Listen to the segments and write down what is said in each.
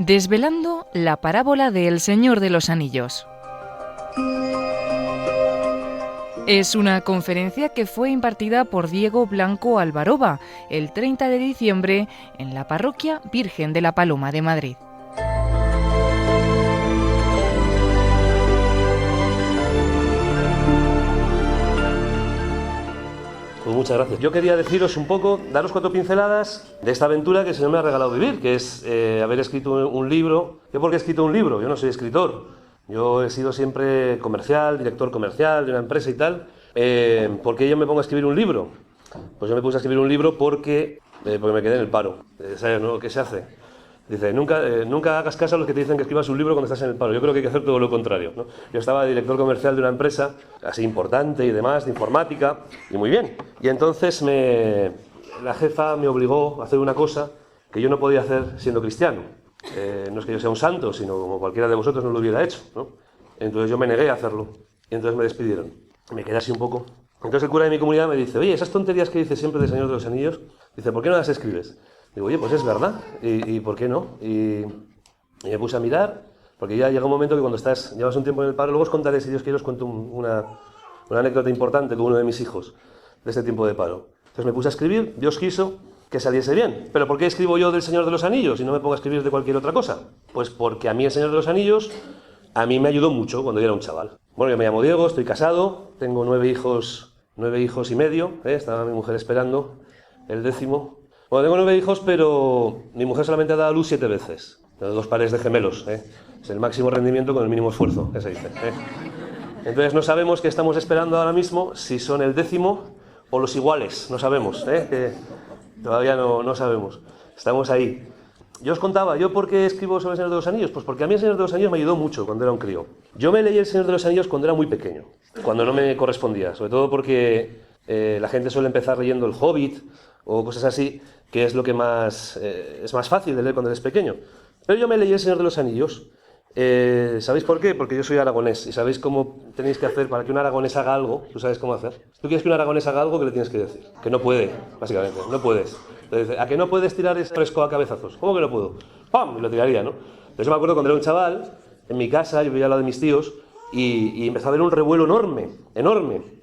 Desvelando la parábola de El Señor de los Anillos. Es una conferencia que fue impartida por Diego Blanco Alvaroba el 30 de diciembre en la Parroquia Virgen de la Paloma de Madrid. Pues muchas gracias. Yo quería deciros un poco, daros 4 pinceladas de esta aventura que el Señor me ha regalado vivir, que es haber escrito un libro. ¿Yo por qué he escrito un libro? Yo no soy escritor. Yo he sido siempre comercial, director comercial de una empresa y tal. ¿Por qué yo me pongo a escribir un libro? Pues yo me puse a escribir un libro porque me quedé en el paro. ¿Sabes, no? ¿Qué se hace? Dice, nunca hagas caso a los que te dicen que escribas un libro cuando estás en el paro. Yo creo que hay que hacer todo lo contrario, ¿no? Yo estaba de director comercial de una empresa así importante y demás, de informática, y muy bien. Y entonces la jefa me obligó a hacer una cosa que yo no podía hacer siendo cristiano. No es que yo sea un santo, sino como cualquiera de vosotros no lo hubiera hecho, ¿no? Entonces yo me negué a hacerlo. Y entonces me despidieron. Me quedé así un poco. Entonces el cura de mi comunidad me dice, oye, esas tonterías que dices siempre del Señor de los Anillos, dice, ¿por qué no las escribes? Digo, oye, pues es verdad, ¿y por qué no? Y me puse a mirar, porque ya llega un momento que cuando llevas un tiempo en el paro, luego os contaré, si Dios quiere, os cuento una anécdota importante con uno de mis hijos, de este tiempo de paro. Entonces me puse a escribir, Dios quiso que saliese bien. ¿Pero por qué escribo yo del Señor de los Anillos y no me pongo a escribir de cualquier otra cosa? Pues porque a mí el Señor de los Anillos, a mí me ayudó mucho cuando yo era un chaval. Bueno, yo me llamo Diego, estoy casado, tengo 9 hijos y medio, estaba mi mujer esperando el 10º. Bueno, tengo 9 hijos, pero mi mujer solamente ha dado a luz 7 veces. Tengo 2 pares de gemelos, Es el máximo rendimiento con el mínimo esfuerzo, que se dice, Entonces no sabemos qué estamos esperando ahora mismo, si son el 10º o los iguales, no sabemos, que todavía no sabemos. Estamos ahí. Yo os contaba, ¿yo por qué escribo sobre el Señor de los Anillos? Pues porque a mí el Señor de los Anillos me ayudó mucho cuando era un crío. Yo me leí el Señor de los Anillos cuando era muy pequeño, cuando no me correspondía, sobre todo porque la gente suele empezar leyendo El Hobbit o cosas así, que es lo que es más fácil de leer cuando eres pequeño. Pero yo me leí El Señor de los Anillos. ¿Sabéis por qué? Porque yo soy aragonés y sabéis cómo tenéis que hacer para que un aragonés haga algo. Tú sabes cómo hacer. Si tú quieres que un aragonés haga algo, ¿qué le tienes que decir? Que no puede, básicamente, no puedes. Entonces, ¿a que no puedes tirar ese fresco a cabezazos? ¿Cómo que no puedo? ¡Pam! Y lo tiraría, ¿no? Entonces yo me acuerdo cuando era un chaval, en mi casa, yo vivía al lado de mis tíos, y empezó a haber un revuelo enorme,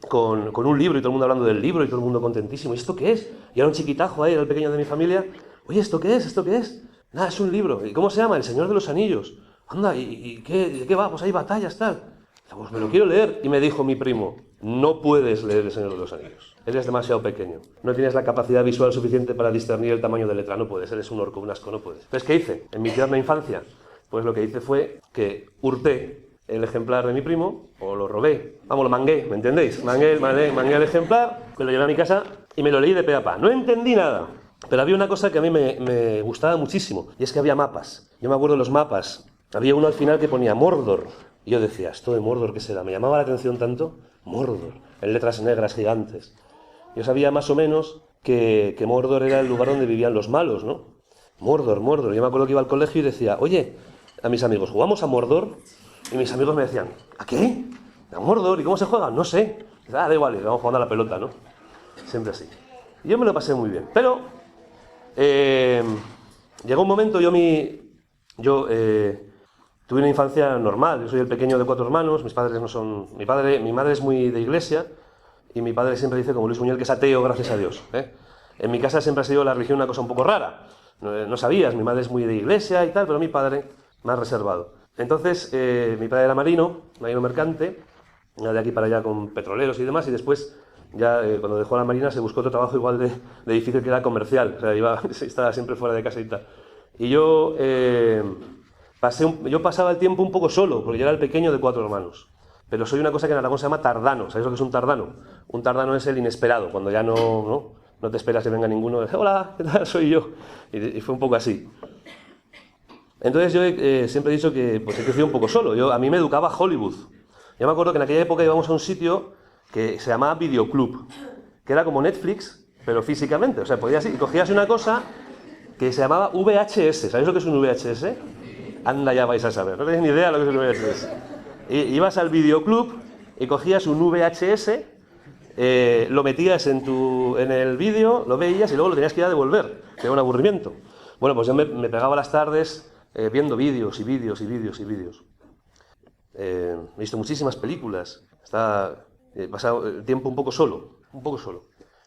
con un libro y todo el mundo hablando del libro y todo el mundo contentísimo. ¿Y esto qué es? Y era un chiquitajo ahí, era el pequeño de mi familia. Oye, ¿esto qué es? ¿Esto qué es? Nada, es un libro. ¿Y cómo se llama? El Señor de los Anillos. Anda, ¿y qué va? Pues hay batallas, tal. Pues me lo quiero leer. Y me dijo mi primo, no puedes leer El Señor de los Anillos. Eres demasiado pequeño. No tienes la capacidad visual suficiente para discernir el tamaño de letra. No puedes, eres un orco, un asco, no puedes. Entonces, ¿qué hice? En mi tierna infancia, pues lo que hice fue que hurté el ejemplar de mi primo, o lo robé. Vamos, lo mangué, ¿me entendéis? Mangué el ejemplar, me lo llevé a mi casa y me lo leí de pe a pa. No entendí nada. Pero había una cosa que a mí me gustaba muchísimo, y es que había mapas. Yo me acuerdo de los mapas. Había uno al final que ponía Mordor. Y yo decía, ¿esto de Mordor qué será? Me llamaba la atención tanto. Mordor, en letras negras gigantes. Yo sabía más o menos que Mordor era el lugar donde vivían los malos, ¿no? Mordor. Yo me acuerdo que iba al colegio y decía, oye, a mis amigos, ¿jugamos a Mordor? Y mis amigos me decían, ¿a qué? ¿A Mordor? ¿Y cómo se juega? No sé. Da igual, vamos jugando a la pelota, ¿no? Siempre así. Y yo me lo pasé muy bien. Pero llegó un momento, tuve una infancia normal. Yo soy el pequeño de 4 hermanos, mis padres no son... Mi madre es muy de iglesia y mi padre siempre dice, como Luis Buñuel, que es ateo, gracias a Dios. En mi casa siempre ha sido la religión una cosa un poco rara. No sabías, mi madre es muy de iglesia y tal, pero mi padre más reservado. Entonces, mi padre era marino mercante, de aquí para allá con petroleros y demás, y después, ya cuando dejó la marina, se buscó otro trabajo igual de difícil, que era comercial. O sea, estaba siempre fuera de casa y tal. Y yo pasaba el tiempo un poco solo, porque yo era el pequeño de 4 hermanos. Pero soy una cosa que en Aragón se llama tardano. ¿Sabéis lo que es un tardano? Un tardano es el inesperado, cuando ya no te esperas que venga ninguno. Hola, ¿qué tal? Soy yo. Y fue un poco así. Entonces yo siempre he dicho que pues he crecido un poco solo. A mí me educaba Hollywood. Yo me acuerdo que en aquella época íbamos a un sitio que se llamaba Videoclub, que era como Netflix, pero físicamente. O sea, podías ir y cogías una cosa que se llamaba VHS. ¿Sabéis lo que es un VHS? Anda, ya vais a saber. No tenéis ni idea de lo que es un VHS. Ibas al Videoclub y cogías un VHS, lo metías en el vídeo, lo veías y luego lo tenías que ir a devolver. Que era un aburrimiento. Bueno, pues yo me pegaba las tardes viendo vídeos y vídeos y vídeos y vídeos. He visto muchísimas películas. He pasado el tiempo un poco solo.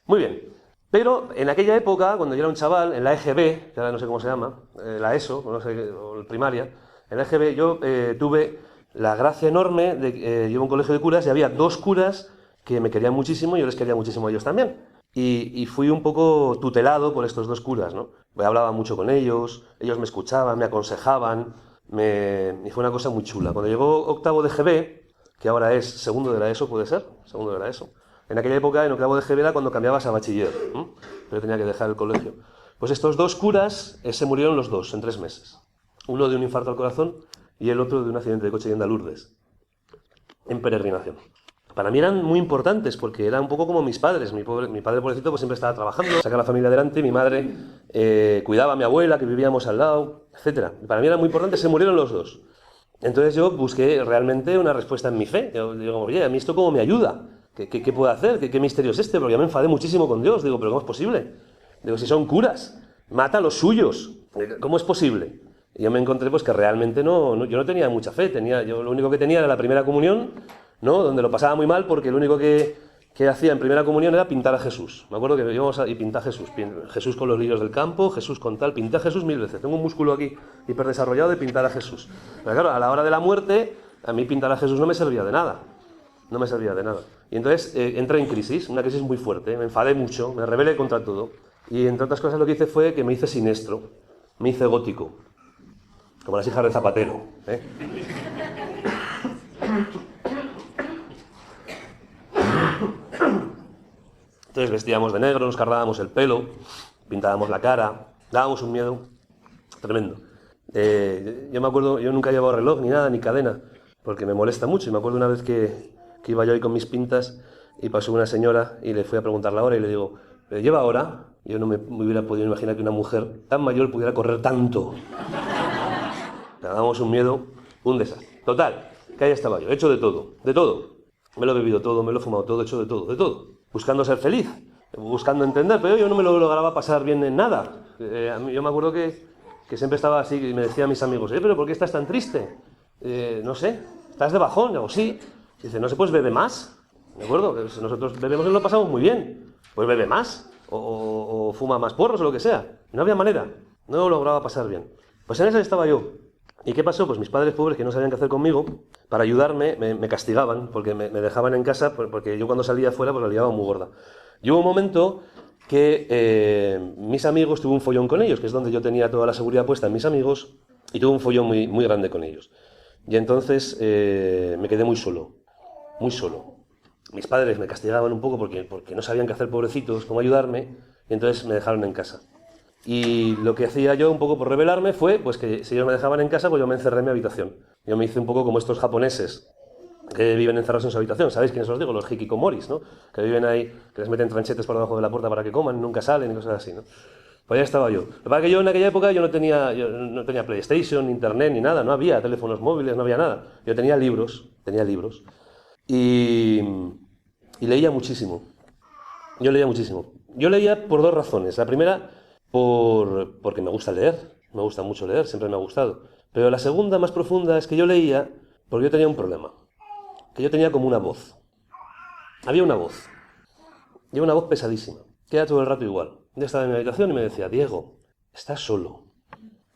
Muy bien. Pero en aquella época, cuando yo era un chaval, en la EGB, que ahora no sé cómo se llama, la ESO, no sé, o primaria, en la EGB yo tuve la gracia enorme de que yo iba a un colegio de curas y había 2 curas que me querían muchísimo y yo les quería muchísimo a ellos también. Y fui un poco tutelado por estos 2 curas, ¿no? Hablaba mucho con ellos me escuchaban, me aconsejaban, y fue una cosa muy chula. Cuando llegó octavo de GB, que ahora es segundo de la ESO, ¿puede ser? Segundo de la ESO. En aquella época, en octavo de GB era cuando cambiabas a bachiller, pero tenía que dejar el colegio. Pues estos 2 curas se murieron los 2 en 3 meses. Uno de un infarto al corazón y el otro de un accidente de coche yendo a Lourdes, en peregrinación. Para mí eran muy importantes porque eran un poco como mis padres. Mi padre, pobrecito, pues siempre estaba trabajando, sacaba a la familia adelante. Mi madre cuidaba a mi abuela, que vivíamos al lado, etc. Para mí eran muy importantes, se murieron los 2. Entonces yo busqué realmente una respuesta en mi fe. Yo digo, oye, ¿a mí esto cómo me ayuda? ¿Qué puedo hacer? ¿Qué misterio es este? Porque yo me enfadé muchísimo con Dios. Digo, ¿pero cómo es posible? Digo, si son curas, mata a los suyos. ¿Cómo es posible? Y yo me encontré pues que realmente yo no tenía mucha fe. Yo lo único que tenía era la primera comunión, ¿no? Donde lo pasaba muy mal porque lo único que hacía en primera comunión era pintar a Jesús. Me acuerdo que íbamos y pintar a Jesús. Jesús con los lirios del campo, Jesús con tal. Pinté a Jesús 1000 veces. Tengo un músculo aquí hiperdesarrollado de pintar a Jesús. Pero claro, a la hora de la muerte, a mí pintar a Jesús no me servía de nada. No me servía de nada. Y entonces entré en crisis, una crisis muy fuerte. Me enfadé mucho, me rebelé contra todo. Y entre otras cosas lo que hice fue que me hice sinestro. Me hice gótico. Como las hijas de Zapatero, ¿eh? Entonces vestíamos de negro, nos cargábamos el pelo, pintábamos la cara, dábamos un miedo tremendo. Yo me acuerdo, yo nunca he llevado reloj ni nada, ni cadena, porque me molesta mucho. Y me acuerdo una vez que iba yo ahí con mis pintas y pasó una señora y le fui a preguntar la hora y le digo, ¿pero lleva hora? Yo no me hubiera podido imaginar que una mujer tan mayor pudiera correr tanto. Le dábamos un miedo, un desastre. Total, que ahí estaba yo, hecho de todo, de todo. Me lo he bebido todo, me lo he fumado todo, hecho de todo, de todo. Buscando ser feliz, buscando entender, pero yo no me lo lograba pasar bien en nada. Yo me acuerdo que siempre estaba así y me decía a mis amigos, ¿pero por qué estás tan triste? No sé, ¿estás de bajón? Digo, sí. Dice, no sé, pues bebe más. ¿De acuerdo? Nosotros bebemos y lo pasamos muy bien. Pues bebe más, o fuma más porros o lo que sea. No había manera, no lo lograba pasar bien. Pues en esa estaba yo. ¿Y qué pasó? Pues mis padres pobres, que no sabían qué hacer conmigo, para ayudarme, me castigaban, porque me dejaban en casa, porque yo cuando salía afuera, pues la liaba muy gorda. Y hubo un momento que mis amigos, tuve un follón con ellos, que es donde yo tenía toda la seguridad puesta en mis amigos, y tuve un follón muy, muy grande con ellos. Y entonces me quedé muy solo, muy solo. Mis padres me castigaban un poco porque no sabían qué hacer, pobrecitos, cómo ayudarme, y entonces me dejaron en casa. Y lo que hacía yo un poco por rebelarme fue pues que si ellos me dejaban en casa, pues yo me encerré en mi habitación. Yo me hice un poco como estos japoneses que viven encerrados en su habitación. ¿Sabéis quiénes os digo? Los hikikomoris, ¿no? Que viven ahí, que les meten tranchetes por debajo de la puerta para que coman, nunca salen y cosas así, ¿no? Pues ya estaba yo. Lo que pasa es que yo en aquella época yo no tenía PlayStation, Internet ni nada, no había teléfonos móviles, no había nada. Yo tenía libros y leía muchísimo. Yo leía por 2 razones. La primera, porque me gusta leer, me gusta mucho leer, siempre me ha gustado. Pero la segunda, más profunda, es que yo leía porque yo tenía un problema, que yo tenía como una voz. Había una voz, y una voz pesadísima, que era todo el rato igual. Yo estaba en mi habitación y me decía, Diego, estás solo,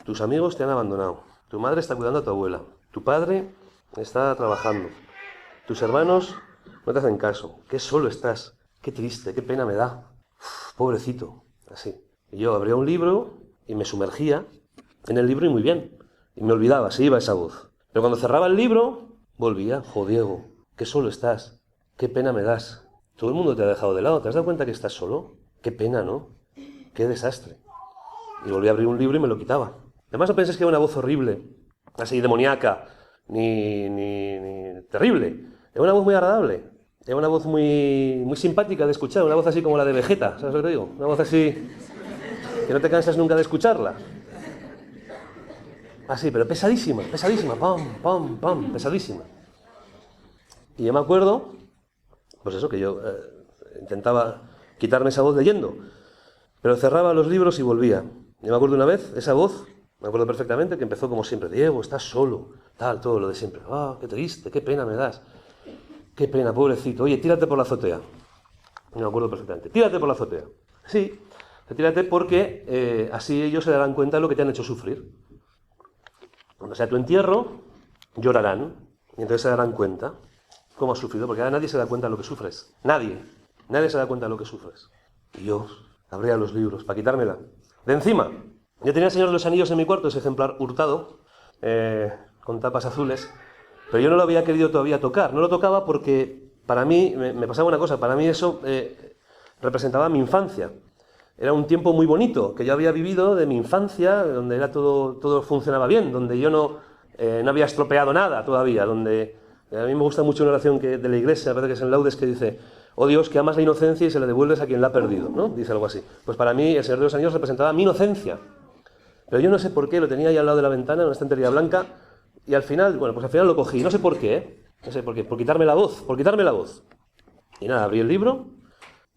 tus amigos te han abandonado, tu madre está cuidando a tu abuela, tu padre está trabajando, tus hermanos no te hacen caso, qué solo estás, qué triste, qué pena me da, pobrecito, así. Y yo abría un libro y me sumergía en el libro y muy bien. Y me olvidaba, se iba esa voz. Pero cuando cerraba el libro, volvía. Diego, qué solo estás. Qué pena me das. Todo el mundo te ha dejado de lado. ¿Te has dado cuenta que estás solo? Qué pena, ¿no? Qué desastre. Y volví a abrir un libro y me lo quitaba. Además no penséis que era una voz horrible, así demoníaca, ni terrible. Era una voz muy agradable. Era una voz muy, muy simpática de escuchar. Una voz así como la de Vegeta, ¿sabes lo que te digo? Una voz así que no te cansas nunca de escucharla. Así, pero pesadísima, pam, pam, pam, pesadísima. Y yo me acuerdo, pues eso, que yo intentaba quitarme esa voz leyendo, pero cerraba los libros y volvía. Yo me acuerdo una vez, esa voz Me acuerdo perfectamente que empezó como siempre: Diego, estás solo, tal, todo lo de siempre. Ah, qué triste, qué pena me das. Qué pena, pobrecito. Oye, tírate por la azotea. Me acuerdo perfectamente. Tírate por la azotea. Sí, tírate porque así ellos se darán cuenta de lo que te han hecho sufrir. Cuando sea tu entierro, llorarán y entonces se darán cuenta cómo has sufrido, porque ahora nadie se da cuenta de lo que sufres. Nadie se da cuenta de lo que sufres. Y yo abría los libros para quitármela de encima. Yo tenía el Señor de los Anillos en mi cuarto, ese ejemplar hurtado, con tapas azules, pero yo no lo había querido todavía tocar. No lo tocaba porque para mí, me pasaba una cosa, para mí eso representaba mi infancia. Era un tiempo muy bonito que yo había vivido de mi infancia, donde era todo funcionaba bien, donde yo no había estropeado nada todavía, donde a mí me gusta mucho una oración de la Iglesia, parece que es en Laudes, que dice: oh Dios, que amas la inocencia y se la devuelves a quien la ha perdido, ¿no? Dice algo así. Pues para mí el Señor de los Anillos representaba mi inocencia. Pero yo no sé por qué, lo tenía ahí al lado de la ventana, en una estantería blanca, y al final, bueno, pues al final lo cogí, no sé por qué, no sé por qué, por quitarme la voz. Y nada, abrí el libro,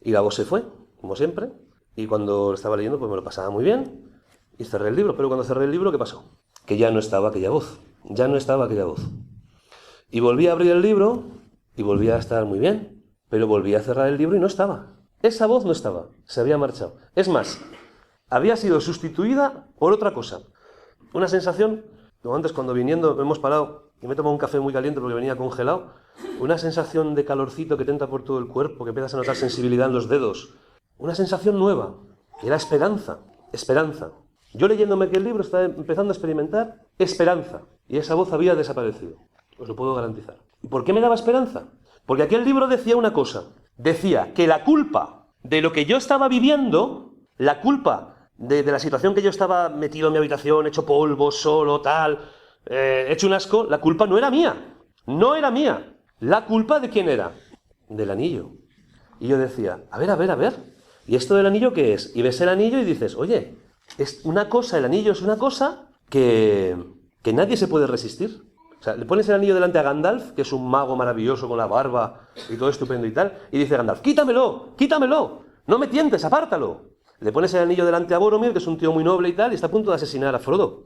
y la voz se fue, como siempre, y cuando lo estaba leyendo, pues me lo pasaba muy bien, y cerré el libro. Pero cuando cerré el libro, ¿qué pasó? Que ya no estaba aquella voz, Y volví a abrir el libro, y volví a estar muy bien, pero volví a cerrar el libro y no estaba. Esa voz no estaba, se había marchado. Es más, había sido sustituida por otra cosa. Una sensación, como antes cuando viniendo hemos parado y me he tomado un café muy caliente porque venía congelado, una sensación de calorcito que te entra por todo el cuerpo, que empiezas a notar sensibilidad en los dedos. Una sensación nueva, y era esperanza. Yo leyéndome aquel libro estaba empezando a experimentar esperanza, y esa voz había desaparecido, os lo puedo garantizar. ¿Y por qué me daba esperanza? Porque aquel libro decía una cosa, decía que la culpa de lo que yo estaba viviendo, la culpa de la situación que yo estaba metido en mi habitación, hecho polvo, solo, tal, hecho un asco, la culpa no era mía. ¿La culpa de quién era? Del anillo. Y yo decía, a ver, ¿y esto del anillo qué es? Y ves el anillo y dices, oye, es una cosa, el anillo es una cosa que nadie se puede resistir. O sea, le pones el anillo delante a Gandalf, que es un mago maravilloso con la barba y todo estupendo y tal, y dice Gandalf, quítamelo, no me tientes, apártalo. Le pones el anillo delante a Boromir, que es un tío muy noble y tal, y está a punto de asesinar a Frodo.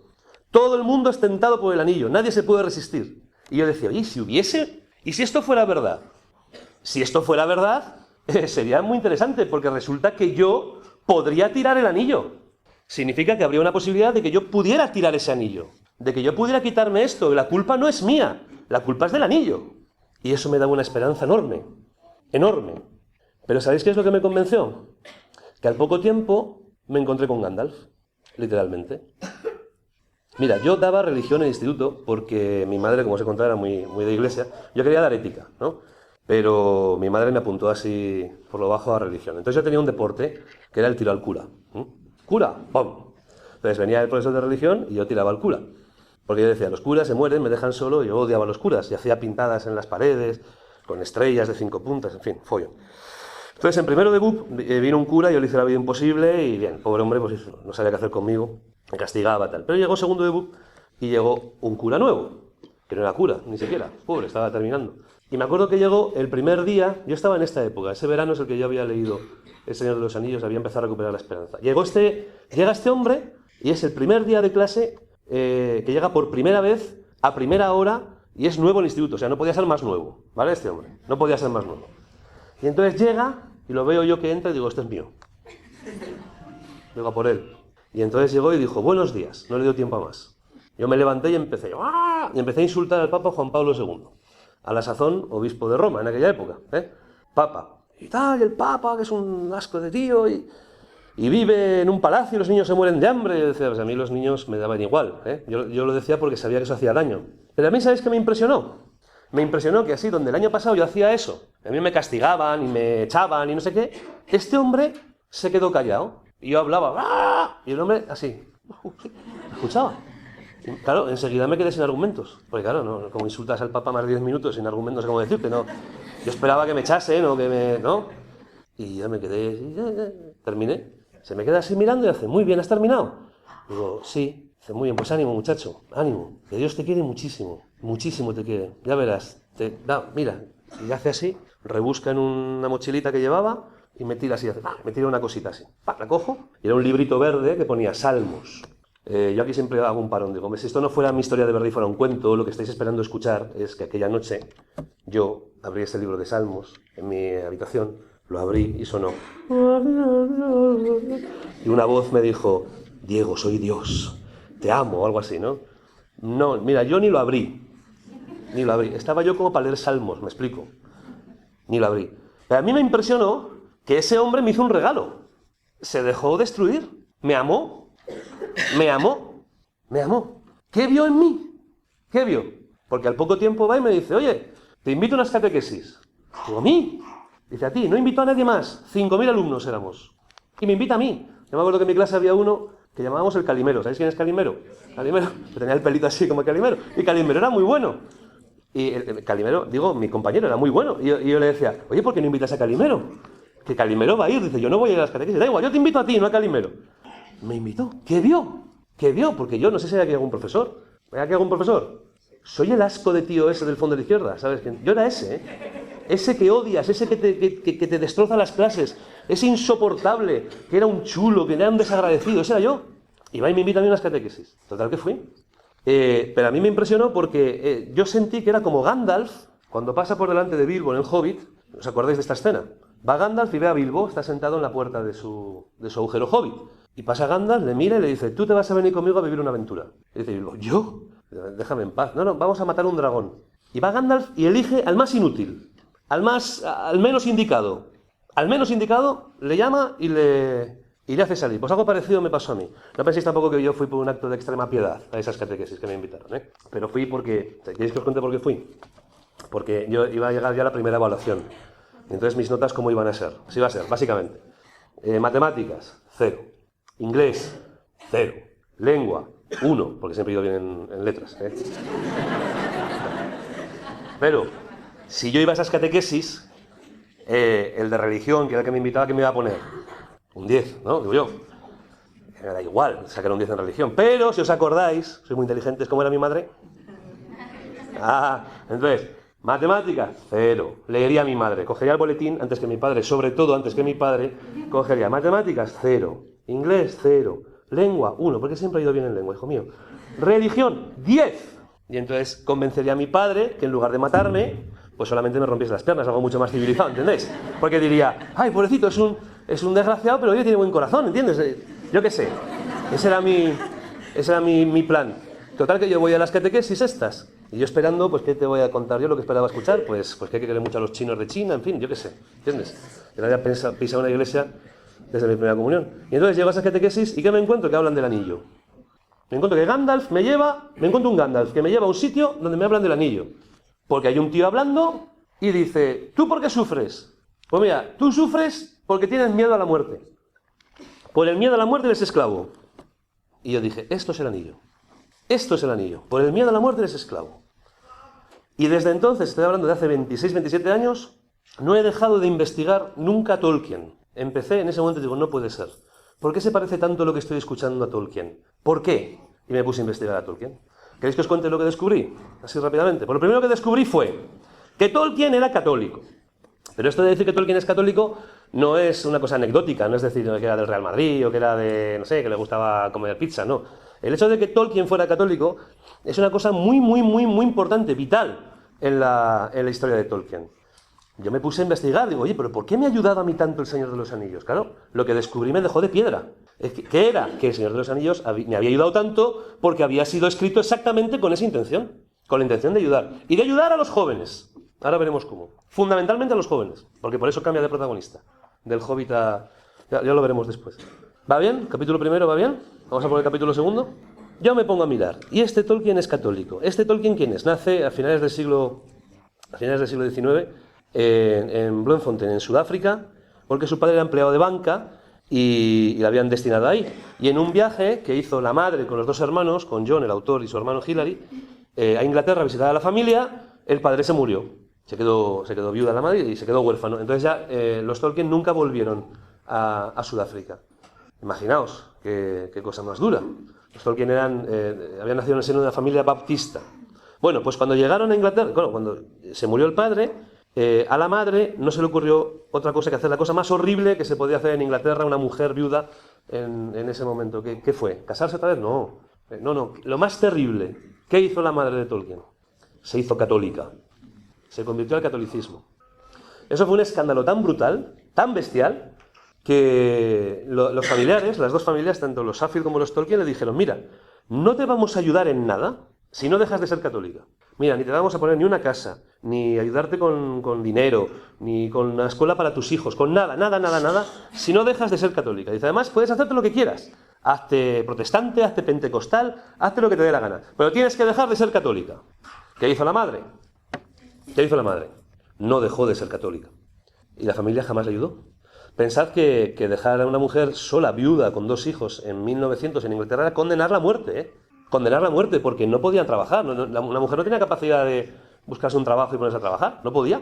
Todo el mundo es tentado por el anillo, nadie se puede resistir. Y yo decía, oye, ¿y si esto fuera verdad? Si esto fuera verdad, sería muy interesante, porque resulta que yo podría tirar el anillo. Significa que habría una posibilidad de que yo pudiera tirar ese anillo, de que yo pudiera quitarme esto, y la culpa no es mía, la culpa es del anillo. Y eso me daba una esperanza enorme. Pero ¿sabéis qué es lo que me convenció? Que al poco tiempo me encontré con Gandalf, literalmente. Mira, yo daba religión en el instituto porque mi madre, como os he contado, era muy de iglesia. Yo quería dar ética, ¿no? Pero mi madre me apuntó así por lo bajo a religión. Entonces yo tenía un deporte que era el tiro al cura. ¡Cura! ¡Pum! Entonces venía el profesor de religión y yo tiraba al cura. Porque yo decía, los curas se mueren, me dejan solo, y yo odiaba a los curas. Y hacía pintadas en las paredes, con estrellas de 5 puntas, en fin, follón. Entonces, en primero de BUP vino un cura, yo le hice la vida imposible y bien, pobre hombre, pues no sabía qué hacer conmigo, me castigaba, tal. Pero llegó segundo de BUP y llegó un cura nuevo, que no era cura, ni siquiera, pobre, estaba terminando. Y me acuerdo que llegó el primer día, yo estaba en esta época, ese verano es el que yo había leído El Señor de los Anillos, había empezado a recuperar la esperanza. Llega este hombre y es el primer día de clase que llega por primera vez, a primera hora, y es nuevo el instituto, o sea, no podía ser más nuevo, ¿vale? Este hombre, no podía ser más nuevo. Y entonces llega, y lo veo yo que entra y digo, este es mío. Vengo a por él. Y entonces llegó y dijo, buenos días, no le dio tiempo a más. Yo me levanté y empecé a insultar al Papa Juan Pablo II. A la sazón, obispo de Roma, en aquella época, Papa. Y tal, y el Papa, que es un asco de tío, y vive en un palacio y los niños se mueren de hambre. Y yo decía, pues a mí los niños me daban igual, Yo lo decía porque sabía que eso hacía daño. Pero a mí, ¿sabéis qué me impresionó? Me impresionó que así, donde el año pasado yo hacía eso, a mí me castigaban y me echaban y no sé qué, este hombre se quedó callado. Y yo hablaba, y el hombre así, me escuchaba. Y claro, enseguida me quedé sin argumentos. Porque claro, no, como insultas al Papa más de 10 minutos sin argumentos, no sé cómo decirte, no. Yo esperaba que me echasen o que me... ¿no? Y ya me quedé, terminé. Se me queda así mirando y hace, muy bien, ¿has terminado? Digo, sí. Dice, muy bien, pues ánimo, muchacho, ánimo, que Dios te quiere muchísimo, muchísimo te quiere, ya verás, mira, y hace así, rebusca en una mochilita que llevaba y me tira así, me tira una cosita así, la cojo, y era un librito verde que ponía Salmos, Yo aquí siempre hago un parón. Digo, si esto no fuera mi historia de verdad y fuera un cuento, lo que estáis esperando escuchar es que aquella noche yo abrí ese libro de Salmos en mi habitación, lo abrí y sonó. Y una voz me dijo, Diego, soy Dios, te amo, o algo así, ¿no? No, mira, yo ni lo abrí. Estaba yo como para leer Salmos, me explico. Ni lo abrí. Pero a mí me impresionó que ese hombre me hizo un regalo. Se dejó destruir. Me amó. ¿Qué vio en mí? ¿Qué vio? Porque al poco tiempo va y me dice, oye, te invito a unas catequesis. Digo, ¿a mí? Dice, a ti, no invito a nadie más. 5.000 alumnos éramos. Y me invita a mí. Yo me acuerdo que en mi clase había uno que llamábamos el Calimero. ¿Sabéis quién es Calimero? Calimero, que tenía el pelito así como Calimero. Y Calimero era muy bueno. Y el Calimero, digo, mi compañero era muy bueno. Y yo le decía, oye, ¿por qué no invitas a Calimero? Que Calimero va a ir. Dice, yo no voy a ir a las catequesis. Da igual, yo te invito a ti, no a Calimero. Me invitó. ¿Qué vio? Porque yo no sé si hay aquí algún profesor. ¿Hay aquí algún profesor? Soy el asco de tío ese del fondo de la izquierda, ¿sabes? Yo era ese, ¿eh? Ese que odias, ese que te destroza las clases, ese insoportable, que era un chulo, que era un desagradecido, ese era yo. Y va y me invita a mí a unas catequesis. Total que fui. Pero a mí me impresionó porque yo sentí que era como Gandalf, cuando pasa por delante de Bilbo en el Hobbit. ¿Os acordáis de esta escena? Va Gandalf y ve a Bilbo, está sentado en la puerta de su agujero Hobbit. Y pasa Gandalf, le mira y le dice, tú te vas a venir conmigo a vivir una aventura. Y dice Bilbo, ¿yo? Déjame en paz. No, vamos a matar un dragón. Y va Gandalf y elige al más inútil, al menos indicado. Al menos indicado le llama y le hace salir. Pues algo parecido me pasó a mí. No penséis tampoco que yo fui por un acto de extrema piedad a esas catequesis que me invitaron, ¿eh? Pero fui porque... ¿Queréis que os cuente por qué fui? Porque yo iba a llegar ya a la primera evaluación. Entonces mis notas, ¿cómo iban a ser? Así iba a ser, básicamente. Matemáticas, 0. Inglés, 0. Lengua, 1, porque siempre he ido bien en letras, ¿eh? Pero, si yo iba a esas catequesis, el de religión, que era el que me invitaba, ¿qué me iba a poner? Un 10, ¿no? Digo yo. Me da igual sacar un 10 en religión. Pero, si os acordáis, sois muy inteligentes, ¿cómo era mi madre? Entonces, matemáticas, 0. Leería a mi madre. Cogería el boletín antes que mi padre, sobre todo antes que mi padre, cogería matemáticas, 0. Inglés, 0. Lengua, 1, porque siempre he ido bien en lengua, hijo mío. Religión, 10. Y entonces convencería a mi padre que en lugar de matarme, pues solamente me rompiese las piernas, algo mucho más civilizado, ¿entendéis? Porque diría, ay, pobrecito, es un desgraciado, pero oye, tiene buen corazón, ¿entiendes? Yo qué sé. Ese era mi plan. Total, que yo voy a las catequesis estas. Y yo esperando, pues, ¿qué te voy a contar yo? Lo que esperaba escuchar, pues que hay que querer mucho a los chinos de China, en fin, yo qué sé, ¿entiendes? Yo había pisado una iglesia desde mi primera comunión. Y entonces llego a esas catequesis, ¿y qué me encuentro? Que hablan del anillo. Me encuentro que Gandalf me encuentro un Gandalf que me lleva a un sitio donde me hablan del anillo. Porque hay un tío hablando y dice, ¿tú por qué sufres? Pues mira, tú sufres porque tienes miedo a la muerte. Por el miedo a la muerte eres esclavo. Y yo dije, esto es el anillo. Esto es el anillo. Por el miedo a la muerte eres esclavo. Y desde entonces, estoy hablando de hace 26, 27 años, no he dejado de investigar nunca a Tolkien. Empecé en ese momento y digo, no puede ser. ¿Por qué se parece tanto lo que estoy escuchando a Tolkien? ¿Por qué? Y me puse a investigar a Tolkien. ¿Queréis que os cuente lo que descubrí? Así rápidamente. Pues lo primero que descubrí fue que Tolkien era católico. Pero esto de decir que Tolkien es católico no es una cosa anecdótica, no es decir que era del Real Madrid o que era de, no sé, que le gustaba comer pizza, no. El hecho de que Tolkien fuera católico es una cosa muy, muy, muy, muy importante, vital en la historia de Tolkien. Yo me puse a investigar, digo, oye, pero ¿por qué me ha ayudado a mí tanto el Señor de los Anillos? Claro, lo que descubrí me dejó de piedra. ¿Qué era? Que el Señor de los Anillos me había ayudado tanto porque había sido escrito exactamente con esa intención, con la intención de ayudar. Y de ayudar a los jóvenes. Ahora veremos cómo. Fundamentalmente a los jóvenes, porque por eso cambia de protagonista. Del Hobbit a... Ya lo veremos después. ¿Va bien? ¿Capítulo primero va bien? Vamos a por el capítulo segundo. Yo me pongo a mirar. Y este Tolkien es católico. ¿Este Tolkien quién es? Nace a finales del siglo XIX en Bloemfontein, en Sudáfrica, porque su padre era empleado de banca y la habían destinado ahí. Y en un viaje que hizo la madre con los dos hermanos, con John, el autor, y su hermano Hilary, a Inglaterra a visitar a la familia, el padre se murió. Se quedó viuda la madre y se quedó huérfano. Entonces ya los Tolkien nunca volvieron a Sudáfrica. Imaginaos qué cosa más dura. Los Tolkien habían nacido en el seno de una familia baptista. Bueno, pues cuando llegaron a Inglaterra, cuando se murió el padre, a la madre no se le ocurrió otra cosa que hacer la cosa más horrible que se podía hacer en Inglaterra una mujer viuda en ese momento? ¿Qué fue? ¿Casarse otra vez? No. No. Lo más terrible, ¿qué hizo la madre de Tolkien? Se hizo católica. Se convirtió al catolicismo. Eso fue un escándalo tan brutal, tan bestial, que los familiares, las dos familias, tanto los Saffield como los Tolkien, le dijeron: mira, no te vamos a ayudar en nada si no dejas de ser católica. Mira, ni te vamos a poner ni una casa, ni ayudarte con dinero, ni con una escuela para tus hijos, con nada, si no dejas de ser católica. Dice, además, puedes hacerte lo que quieras. Hazte protestante, hazte pentecostal, hazte lo que te dé la gana. Pero tienes que dejar de ser católica. ¿Qué hizo la madre? No dejó de ser católica. ¿Y la familia jamás le ayudó? Pensad que dejar a una mujer sola, viuda, con 2 hijos, en 1900 en Inglaterra era condenarla a muerte, ¿eh? Condenarla a muerte, porque no podían trabajar. Una mujer no tenía capacidad de buscarse un trabajo y ponerse a trabajar. No podía.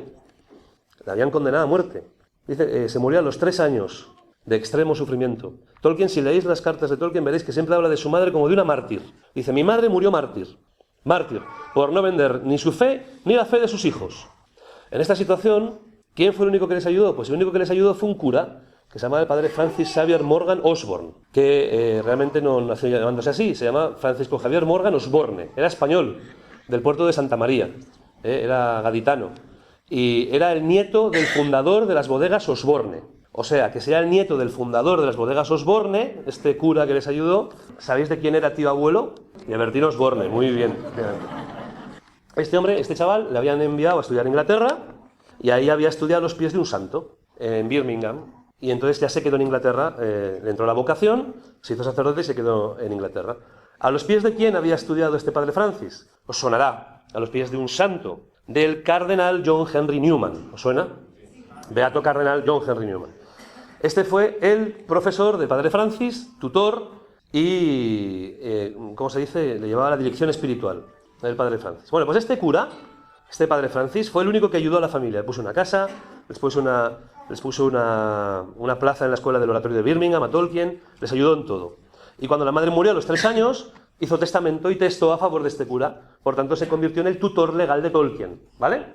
La habían condenado a muerte. Dice, se murió a los 3 años de extremo sufrimiento. Tolkien, si leéis las cartas de Tolkien, veréis que siempre habla de su madre como de una mártir. Dice, mi madre murió mártir. Mártir, por no vender ni su fe ni la fe de sus hijos. En esta situación, ¿quién fue el único que les ayudó? Pues el único que les ayudó fue un cura, que se llamaba el padre Francis Xavier Morgan Osborne, que realmente no nació llamándose así, se llama Francisco Javier Morgan Osborne, era español, del puerto de Santa María, era gaditano, y era el nieto del fundador de las bodegas Osborne. O sea, que sea el nieto del fundador de las bodegas Osborne, este cura que les ayudó. ¿Sabéis de quién era tío abuelo? De Bertín Osborne, muy bien. Este chaval, le habían enviado a estudiar a Inglaterra, y ahí había estudiado a los pies de un santo, en Birmingham. Y entonces ya se quedó en Inglaterra, le entró la vocación, se hizo sacerdote y se quedó en Inglaterra. ¿A los pies de quién había estudiado este padre Francis? Os sonará, a los pies de un santo, del cardenal John Henry Newman. ¿Os suena? Beato cardenal John Henry Newman. Este fue el profesor del padre Francis, tutor y, ¿cómo se dice? Le llevaba la dirección espiritual del padre Francis. Bueno, pues este cura, este padre Francis, fue el único que ayudó a la familia. Le puso una casa, les puso una plaza en la escuela del oratorio de Birmingham a Tolkien, les ayudó en todo. Y cuando la madre murió a los 3 años, hizo testamento y testó a favor de este cura. Por tanto, se convirtió en el tutor legal de Tolkien, ¿vale?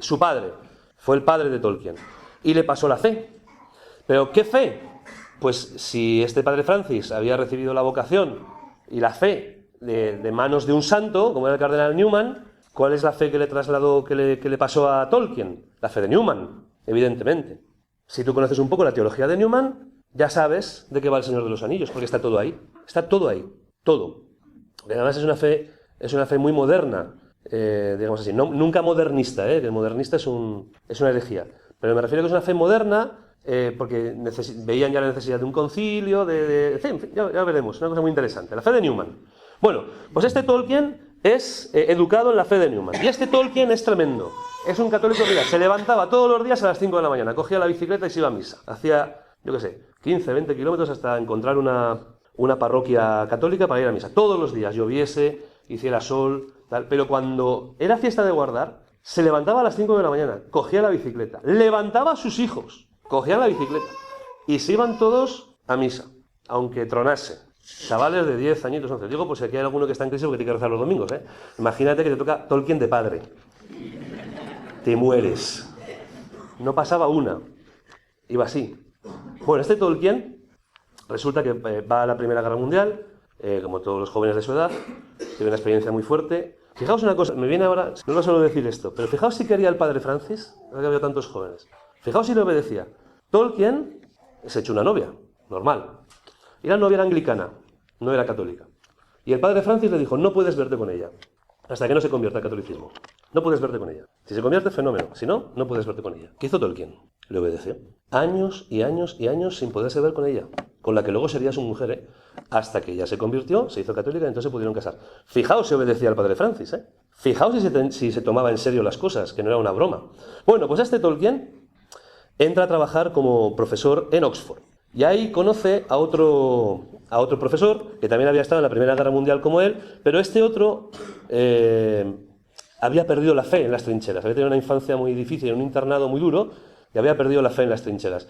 Su padre fue el padre de Tolkien. Y le pasó la fe. ¿Pero qué fe? Pues si este padre Francis había recibido la vocación y la fe de manos de un santo, como era el cardenal Newman, ¿cuál es la fe que le trasladó, que le pasó a Tolkien? La fe de Newman, evidentemente. Si tú conoces un poco la teología de Newman, ya sabes de qué va el Señor de los Anillos, porque está todo ahí. Está todo ahí, todo. Porque además es una fe muy moderna, digamos así, nunca modernista, que el modernista es una herejía. Pero me refiero a que es una fe moderna, porque veían ya la necesidad de un concilio, en fin, ya veremos, una cosa muy interesante. La fe de Newman. Bueno, pues este Tolkien es educado en la fe de Newman. Y este Tolkien es tremendo. Es un católico, mira, se levantaba todos los días a las 5 de la mañana, cogía la bicicleta y se iba a misa. Hacía, 15, 20 kilómetros hasta encontrar una parroquia católica para ir a misa. Todos los días, lloviese, hiciera sol, tal. Pero cuando era fiesta de guardar, se levantaba a las 5 de la mañana, cogía la bicicleta, levantaba a sus hijos, cogían la bicicleta y se iban todos a misa, aunque tronase. Chavales de 10 añitos, 11. Digo, pues si aquí hay alguno que está en crisis porque tiene que rezar los domingos, ¿eh? Imagínate que te toca Tolkien de padre. Te mueres. No pasaba una. Iba así. Bueno, este Tolkien resulta que va a la Primera Guerra Mundial, como todos los jóvenes de su edad, tiene una experiencia muy fuerte. Fijaos una cosa, me viene ahora, no lo suelo decir esto, pero fijaos si quería el padre Francis, ahora que había tantos jóvenes. Fijaos si le obedecía. Tolkien se echó una novia, normal. Y la novia era anglicana, no era católica. Y el padre Francis le dijo, no puedes verte con ella, hasta que no se convierta al catolicismo. No puedes verte con ella. Si se convierte, fenómeno. Si no, no puedes verte con ella. ¿Qué hizo Tolkien? Le obedeció. Años y años y años sin poderse ver con ella, con la que luego sería su mujer, hasta que ella se convirtió, se hizo católica y entonces se pudieron casar. Fijaos si obedecía al padre Francis, Fijaos si se tomaba en serio las cosas, que no era una broma. Bueno, pues este Tolkien entra a trabajar como profesor en Oxford. Y ahí conoce a otro profesor, que también había estado en la Primera Guerra Mundial como él, pero este otro había perdido la fe en las trincheras. Había tenido una infancia muy difícil, en un internado muy duro, y había perdido la fe en las trincheras.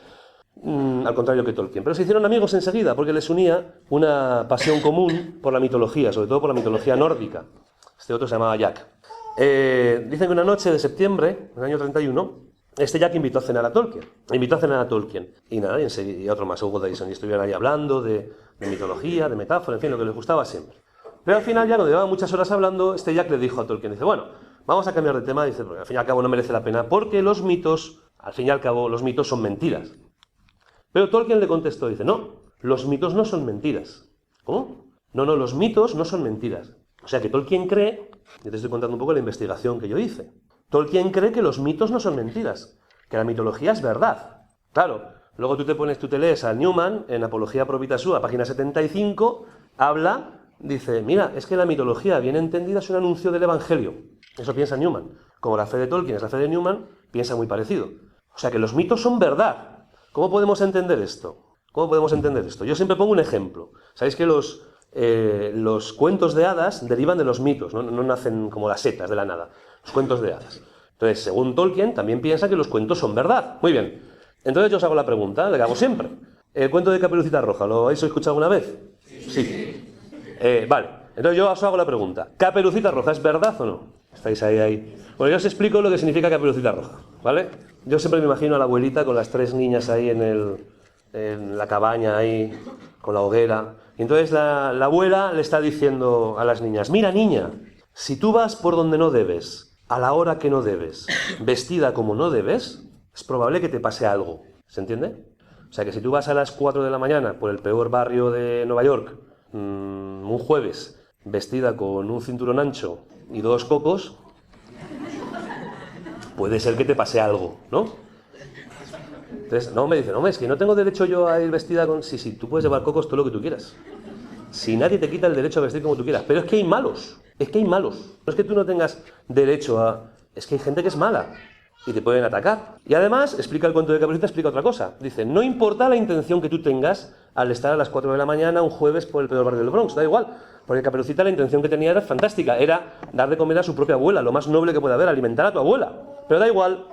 Al contrario que Tolkien. Pero se hicieron amigos enseguida, porque les unía una pasión común por la mitología, sobre todo por la mitología nórdica. Este otro se llamaba Jack. Dicen que una noche de septiembre, del año 31, este Jack invitó a cenar a Tolkien. Y nada, y otro más, Hugo Dyson, y estuvieron ahí hablando de mitología, de metáfora, en fin, lo que les gustaba siempre. Pero al final, ya cuando llevaban muchas horas hablando, este Jack le dijo a Tolkien, dice, bueno, vamos a cambiar de tema, dice, porque al fin y al cabo no merece la pena, porque los mitos, al fin y al cabo, los mitos son mentiras. Pero Tolkien le contestó, dice, no, los mitos no son mentiras. ¿Cómo? No, los mitos no son mentiras. O sea que Tolkien cree, y te estoy contando un poco la investigación que yo hice, Tolkien cree que los mitos no son mentiras, que la mitología es verdad. Claro, luego tú te lees a Newman, en Apología Pro Vita Sua, página 75, dice, mira, es que la mitología bien entendida es un anuncio del Evangelio. Eso piensa Newman. Como la fe de Tolkien es la fe de Newman, piensa muy parecido. O sea que los mitos son verdad. ¿Cómo podemos entender esto? Yo siempre pongo un ejemplo. Sabéis que los cuentos de hadas derivan de los mitos, no nacen como las setas de la nada. Los cuentos de hadas. Entonces, según Tolkien, también piensa que los cuentos son verdad. Muy bien. Entonces yo os hago la pregunta, le hago siempre. ¿El cuento de Caperucita Roja lo habéis escuchado alguna vez? Sí. Vale. Entonces yo os hago la pregunta. ¿Caperucita Roja es verdad o no? Estáis ahí. Bueno, yo os explico lo que significa Caperucita Roja, ¿vale? Yo siempre me imagino a la abuelita con las 3 niñas ahí en la cabaña, ahí, con la hoguera. Y entonces la abuela le está diciendo a las niñas, mira niña, si tú vas por donde no debes, a la hora que no debes, vestida como no debes, es probable que te pase algo. ¿Se entiende? O sea que si tú vas a las 4 de la mañana por el peor barrio de Nueva York, un jueves, vestida con un cinturón ancho y 2 cocos, puede ser que te pase algo, ¿no? Entonces, me dice, es que no tengo derecho yo a ir vestida con... Sí, tú puedes llevar cocos todo lo que tú quieras. Si nadie te quita el derecho a vestir como tú quieras. Pero es que hay malos. No es que tú no tengas derecho a... Es que hay gente que es mala y te pueden atacar. Y además, explica el cuento de Caperucita, explica otra cosa. Dice, no importa la intención que tú tengas al estar a las 4 de la mañana un jueves por el peor barrio del Bronx, da igual. Porque Caperucita la intención que tenía era fantástica. Era dar de comer a su propia abuela, lo más noble que puede haber, alimentar a tu abuela. Pero da igual,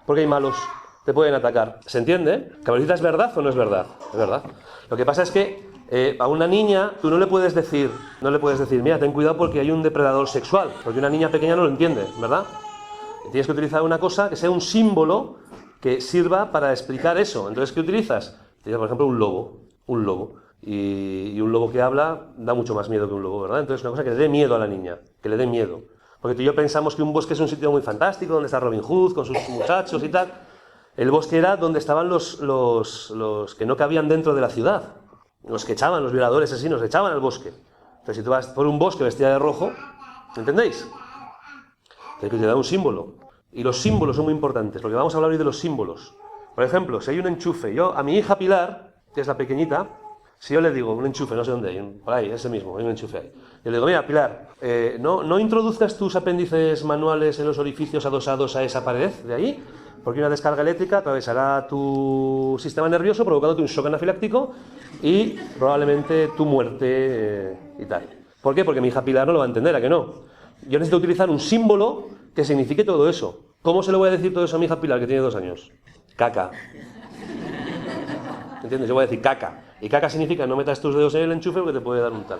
porque hay malos. Te pueden atacar. ¿Se entiende? ¿Caperucita es verdad o no es verdad? Es verdad. Lo que pasa es que a una niña tú no le puedes decir, mira, ten cuidado porque hay un depredador sexual, porque una niña pequeña no lo entiende, ¿verdad? Tienes que utilizar una cosa que sea un símbolo que sirva para explicar eso. Entonces, ¿qué utilizas? Tienes, por ejemplo, un lobo. Y un lobo que habla da mucho más miedo que un lobo, ¿verdad? Entonces, una cosa que le dé miedo a la niña, que le dé miedo. Porque tú y yo pensamos que un bosque es un sitio muy fantástico, donde está Robin Hood con sus muchachos y tal. El bosque era donde estaban los que no cabían dentro de la ciudad. Los que echaban, los violadores asesinos, echaban al bosque. Entonces, si tú vas por un bosque vestida de rojo, ¿entendéis? Tienes que te da un símbolo. Y los símbolos son muy importantes, porque vamos a hablar hoy de los símbolos. Por ejemplo, si hay un enchufe, yo a mi hija Pilar, que es la pequeñita, si yo le digo un enchufe, no sé dónde hay, por ahí, ese mismo, hay un enchufe ahí. Yo le digo, mira, Pilar, no introduzcas tus apéndices manuales en los orificios adosados a esa pared de ahí, porque una descarga eléctrica atravesará tu sistema nervioso, provocándote un shock anafiláctico y probablemente tu muerte y tal. ¿Por qué? Porque mi hija Pilar no lo va a entender, ¿a que no? Yo necesito utilizar un símbolo que signifique todo eso. ¿Cómo se lo voy a decir todo eso a mi hija Pilar, que tiene 2 años? Caca. ¿Entiendes? Yo voy a decir caca. Y caca significa no metas tus dedos en el enchufe porque te puede dar un tal.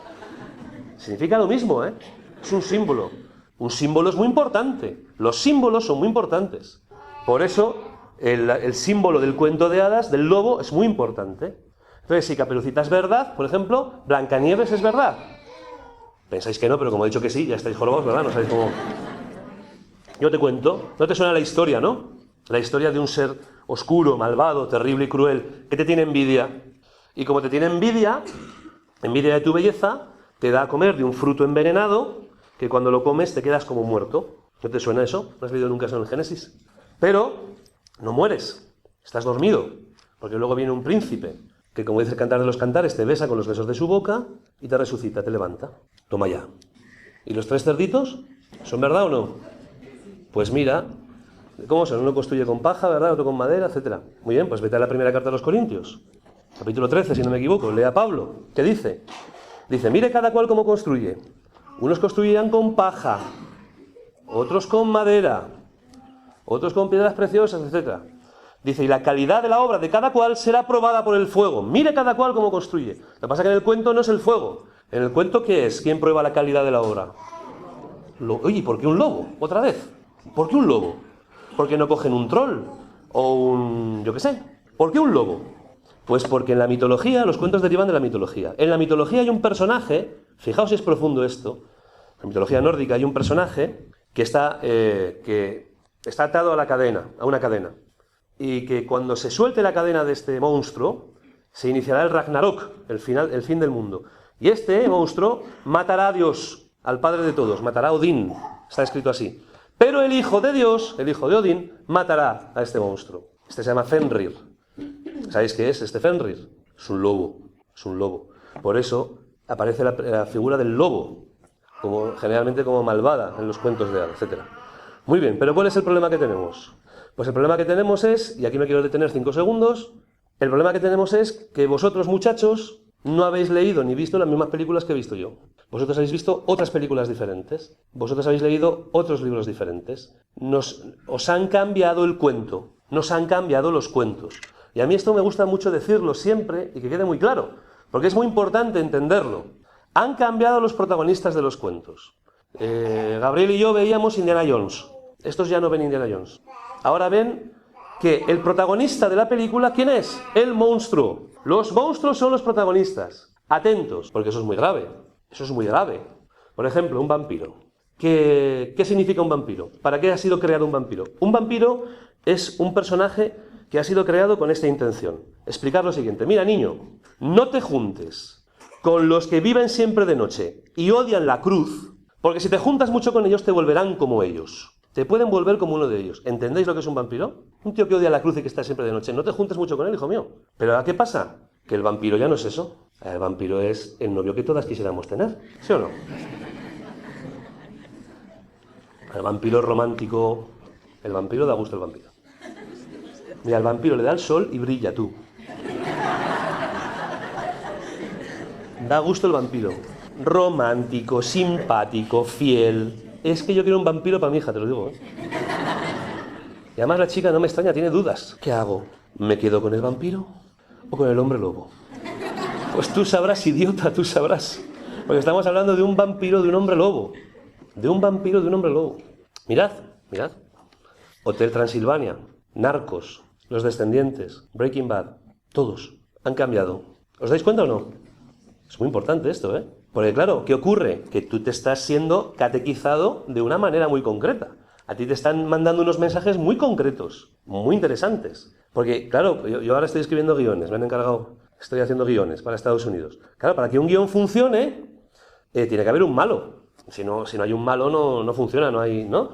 Significa lo mismo, ¿eh? Es un símbolo. Un símbolo es muy importante. Los símbolos son muy importantes. Por eso, el símbolo del cuento de hadas, del lobo, es muy importante. Entonces, si Caperucita es verdad, por ejemplo, Blancanieves es verdad. Pensáis que no, pero como he dicho que sí, ya estáis jorobados, ¿verdad? No sabéis cómo... Yo te cuento, ¿no te suena la historia, no? La historia de un ser oscuro, malvado, terrible y cruel, que te tiene envidia. Y como te tiene envidia de tu belleza, te da a comer de un fruto envenenado, que cuando lo comes te quedas como muerto. ¿No te suena eso? ¿No has leído nunca eso en el Génesis? Pero no mueres, estás dormido, porque luego viene un príncipe, que como dice el Cantar de los Cantares, te besa con los besos de su boca y te resucita, te levanta. Toma ya. ¿Y los 3 cerditos? ¿Son verdad o no? Pues mira, ¿cómo son? Uno construye con paja, ¿verdad? Otro con madera, etc. Muy bien, pues vete a la primera carta de los Corintios, capítulo 13, si no me equivoco, lea Pablo. ¿Qué dice? Dice, mire cada cual cómo construye. Unos construían con paja, otros con madera, otros con piedras preciosas, etc. Dice, y la calidad de la obra de cada cual será probada por el fuego. Mire cada cual cómo construye. Lo que pasa es que en el cuento no es el fuego. En el cuento, ¿qué es? ¿Quién prueba la calidad de la obra? Oye, ¿por qué un lobo? Otra vez. ¿Por qué un lobo? ¿Por qué no cogen un troll? o un, yo qué sé. ¿Por qué un lobo? Pues porque en la mitología, los cuentos derivan de la mitología. En la mitología hay un personaje, fijaos si es profundo esto, en la mitología nórdica hay un personaje que está atado a la cadena, a una cadena, y que cuando se suelte la cadena de este monstruo, se iniciará el Ragnarok, el fin del mundo. Y este monstruo matará a Dios, al padre de todos, matará a Odín, está escrito así. Pero el hijo de Dios, el hijo de Odín, matará a este monstruo. Este se llama Fenrir. ¿Sabéis qué es este Fenrir? Es un lobo, es un lobo. Por eso aparece la figura del lobo, generalmente como malvada en los cuentos de hadas, etc. Muy bien, pero ¿cuál es el problema que tenemos? Pues el problema que tenemos es, y aquí me quiero detener 5 segundos, el problema que tenemos es que vosotros, muchachos, no habéis leído ni visto las mismas películas que he visto yo. Vosotros habéis visto otras películas diferentes. Vosotros habéis leído otros libros diferentes. Os han cambiado el cuento. Nos han cambiado los cuentos. Y a mí esto me gusta mucho decirlo siempre y que quede muy claro, porque es muy importante entenderlo. Han cambiado los protagonistas de los cuentos. Gabriel y yo veíamos Indiana Jones. Estos ya no ven Indiana Jones. Ahora ven que el protagonista de la película, ¿quién es? El monstruo. Los monstruos son los protagonistas. Atentos, porque eso es muy grave. Eso es muy grave. Por ejemplo, un vampiro. ¿Qué significa un vampiro? ¿Para qué ha sido creado un vampiro? Un vampiro es un personaje que ha sido creado con esta intención. Explicar lo siguiente. Mira, niño, no te juntes con los que viven siempre de noche y odian la cruz, porque si te juntas mucho con ellos te volverán como ellos. Te pueden volver como uno de ellos. ¿Entendéis lo que es un vampiro? Un tío que odia la cruz y que está siempre de noche. No te juntes mucho con él, hijo mío. Pero ¿a qué pasa? Que el vampiro ya no es eso. El vampiro es el novio que todas quisiéramos tener. ¿Sí o no? El vampiro romántico. El vampiro da gusto el vampiro. Mira, al vampiro le da el sol y brilla tú. Da gusto el vampiro. Romántico, simpático, fiel. Es que yo quiero un vampiro para mi hija, te lo digo, ¿eh? Y además la chica, no me extraña, tiene dudas. ¿Qué hago? ¿Me quedo con el vampiro o con el hombre lobo? Pues tú sabrás, idiota, tú sabrás. Porque estamos hablando de un vampiro, de un hombre lobo. De un vampiro, de un hombre lobo. Mirad, mirad. Hotel Transilvania, Narcos, Los Descendientes, Breaking Bad, todos han cambiado. ¿Os dais cuenta o no? Es muy importante esto, ¿eh? Porque claro, ¿qué ocurre? Que tú te estás siendo catequizado de una manera muy concreta. A ti te están mandando unos mensajes muy concretos, muy interesantes. Porque, claro, yo ahora estoy escribiendo guiones, me han encargado, estoy haciendo guiones para Estados Unidos. Claro, para que un guión funcione, tiene que haber un malo. Si no hay un malo, no funciona, ¿no?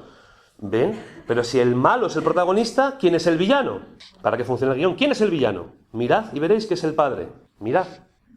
¿Ven? Pero si el malo es el protagonista, ¿quién es el villano? Para que funcione el guión, ¿quién es el villano? Mirad y veréis que es el padre. Mirad.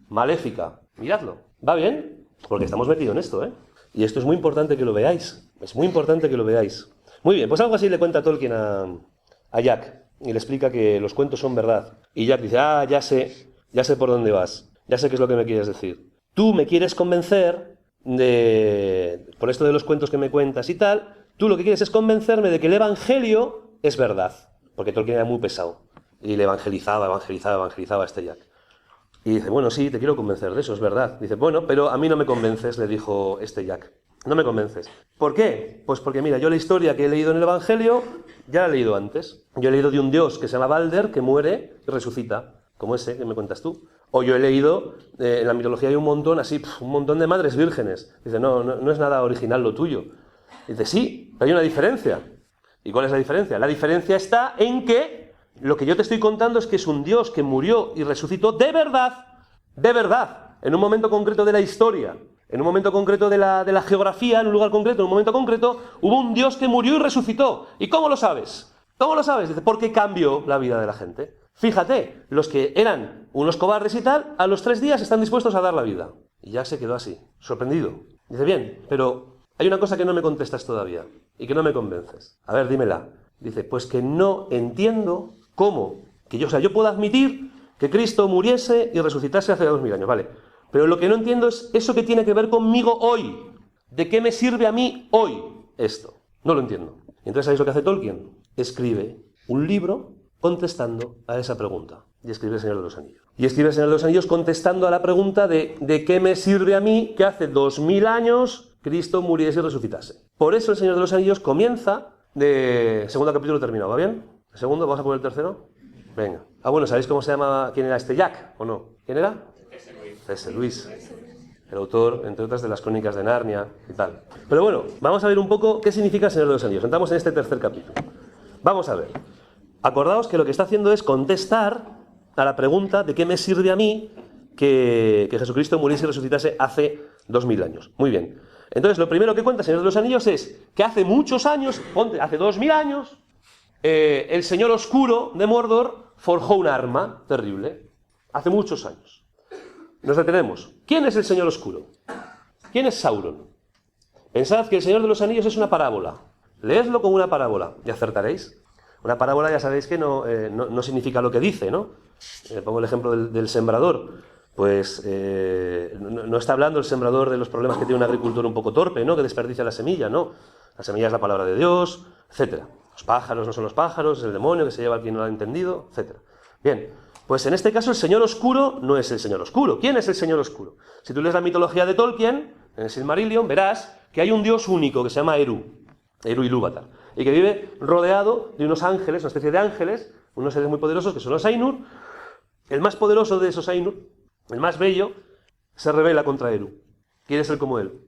Maléfica. Miradlo. ¿Va bien? Porque estamos metidos en esto, ¿eh? Y esto es muy importante que lo veáis. Es muy importante que lo veáis. Muy bien, pues algo así le cuenta Tolkien a Jack. Y le explica que los cuentos son verdad. Y Jack dice, ya sé por dónde vas. Ya sé qué es lo que me quieres decir. Tú me quieres convencer por esto de los cuentos que me cuentas y tal, tú lo que quieres es convencerme de que el Evangelio es verdad. Porque Tolkien era muy pesado. Y le evangelizaba a este Jack. Y dice, bueno, sí, te quiero convencer de eso, es verdad. Dice, bueno, pero a mí no me convences, le dijo este Jack. No me convences. ¿Por qué? Pues porque, mira, yo la historia que he leído en el Evangelio, ya la he leído antes. Yo he leído de un dios que se llama Balder, que muere y resucita, como ese que me cuentas tú. O yo he leído, en la mitología hay un montón, así, un montón de madres vírgenes. Dice, no es nada original lo tuyo. Dice, sí, pero hay una diferencia. ¿Y cuál es la diferencia? La diferencia está en que lo que yo te estoy contando es que es un Dios que murió y resucitó de verdad, en un momento concreto de la historia, en un momento concreto de la geografía, en un lugar concreto, en un momento concreto, hubo un Dios que murió y resucitó. ¿Y cómo lo sabes? ¿Cómo lo sabes? Dice, porque cambió la vida de la gente. Fíjate, los que eran unos cobardes y tal, a los 3 días están dispuestos a dar la vida. Y Jack se quedó así, sorprendido. Dice, bien, pero hay una cosa que no me contestas todavía y que no me convences. A ver, dímela. Dice, pues que no entiendo cómo. Yo puedo admitir que Cristo muriese y resucitase hace 2000 años, vale. Pero lo que no entiendo es eso que tiene que ver conmigo hoy. ¿De qué me sirve a mí hoy esto? No lo entiendo. Y entonces, ¿sabéis lo que hace Tolkien? Escribe un libro contestando a esa pregunta. Y escribe El Señor de los Anillos. Y escribe El Señor de los Anillos contestando a la pregunta de qué me sirve a mí que hace 2000 años Cristo muriese y resucitase. Por eso El Señor de los Anillos comienza segundo capítulo terminado, ¿va bien? ¿El segundo? ¿Vamos a poner el tercero? Venga. Ah, bueno, ¿sabéis cómo se llama? ¿Quién era este Jack o no? ¿Quién era? C.S. Lewis. El autor, entre otras, de las Crónicas de Narnia y tal. Pero bueno, vamos a ver un poco qué significa el Señor de los Anillos. Entramos en este tercer capítulo. Vamos a ver. Acordaos que lo que está haciendo es contestar a la pregunta de qué me sirve a mí que Jesucristo muriese y resucitase hace 2000 años. Muy bien. Entonces, lo primero que cuenta el Señor de los Anillos es que hace muchos años, hace 2000 años, el Señor Oscuro de Mordor forjó un arma terrible. Hace muchos años. Nos detenemos. ¿Quién es el Señor Oscuro? ¿Quién es Sauron? Pensad que el Señor de los Anillos es una parábola. Leedlo como una parábola y acertaréis. Una parábola ya sabéis que no significa lo que dice, ¿no? Pongo el ejemplo del sembrador. Pues no está hablando el sembrador de los problemas que tiene un agricultor un poco torpe, ¿no? Que desperdicia la semilla, no. La semilla es la palabra de Dios, etc. Los pájaros no son los pájaros, es el demonio que se lleva al quien no lo ha entendido, etc. Bien, pues en este caso el Señor Oscuro no es el Señor Oscuro. ¿Quién es el Señor Oscuro? Si tú lees la mitología de Tolkien, en el Silmarillion, verás que hay un dios único que se llama Eru Ilúvatar, y que vive rodeado de unos ángeles, una especie de ángeles, unos seres muy poderosos que son los Ainur. El más poderoso de esos Ainur, el más bello, se rebela contra Eru. Quiere ser como él.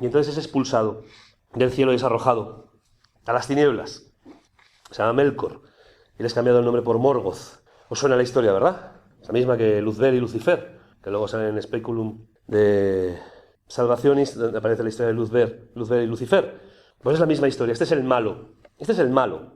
Y entonces es expulsado del cielo y es arrojado a las tinieblas. Se llama Melkor. Y le has cambiado el nombre por Morgoth. Os suena la historia, ¿verdad? La misma que Luzbel y Lucifer, que luego sale en Speculum de Salvationis, donde aparece la historia de Luzbel y Lucifer. Pues es la misma historia. Este es el malo. Este es el malo.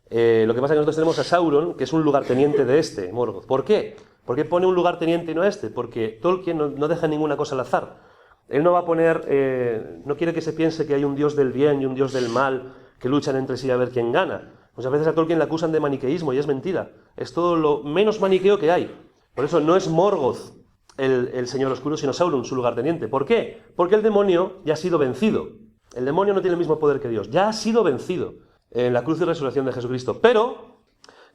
Lo que pasa es que nosotros tenemos a Sauron, que es un lugarteniente de este, Morgoth. ¿Por qué? ¿Por qué pone un lugarteniente y no este? Porque Tolkien no deja ninguna cosa al azar. Él no va a poner, no quiere que se piense que hay un dios del bien y un dios del mal que luchan entre sí a ver quién gana. Muchas veces a Tolkien le acusan de maniqueísmo y es mentira. Es todo lo menos maniqueo que hay. Por eso no es Morgoth el Señor Oscuro, sino Sauron, su lugarteniente. ¿Por qué? Porque el demonio ya ha sido vencido. El demonio no tiene el mismo poder que Dios. Ya ha sido vencido en la cruz y resurrección de Jesucristo. Pero,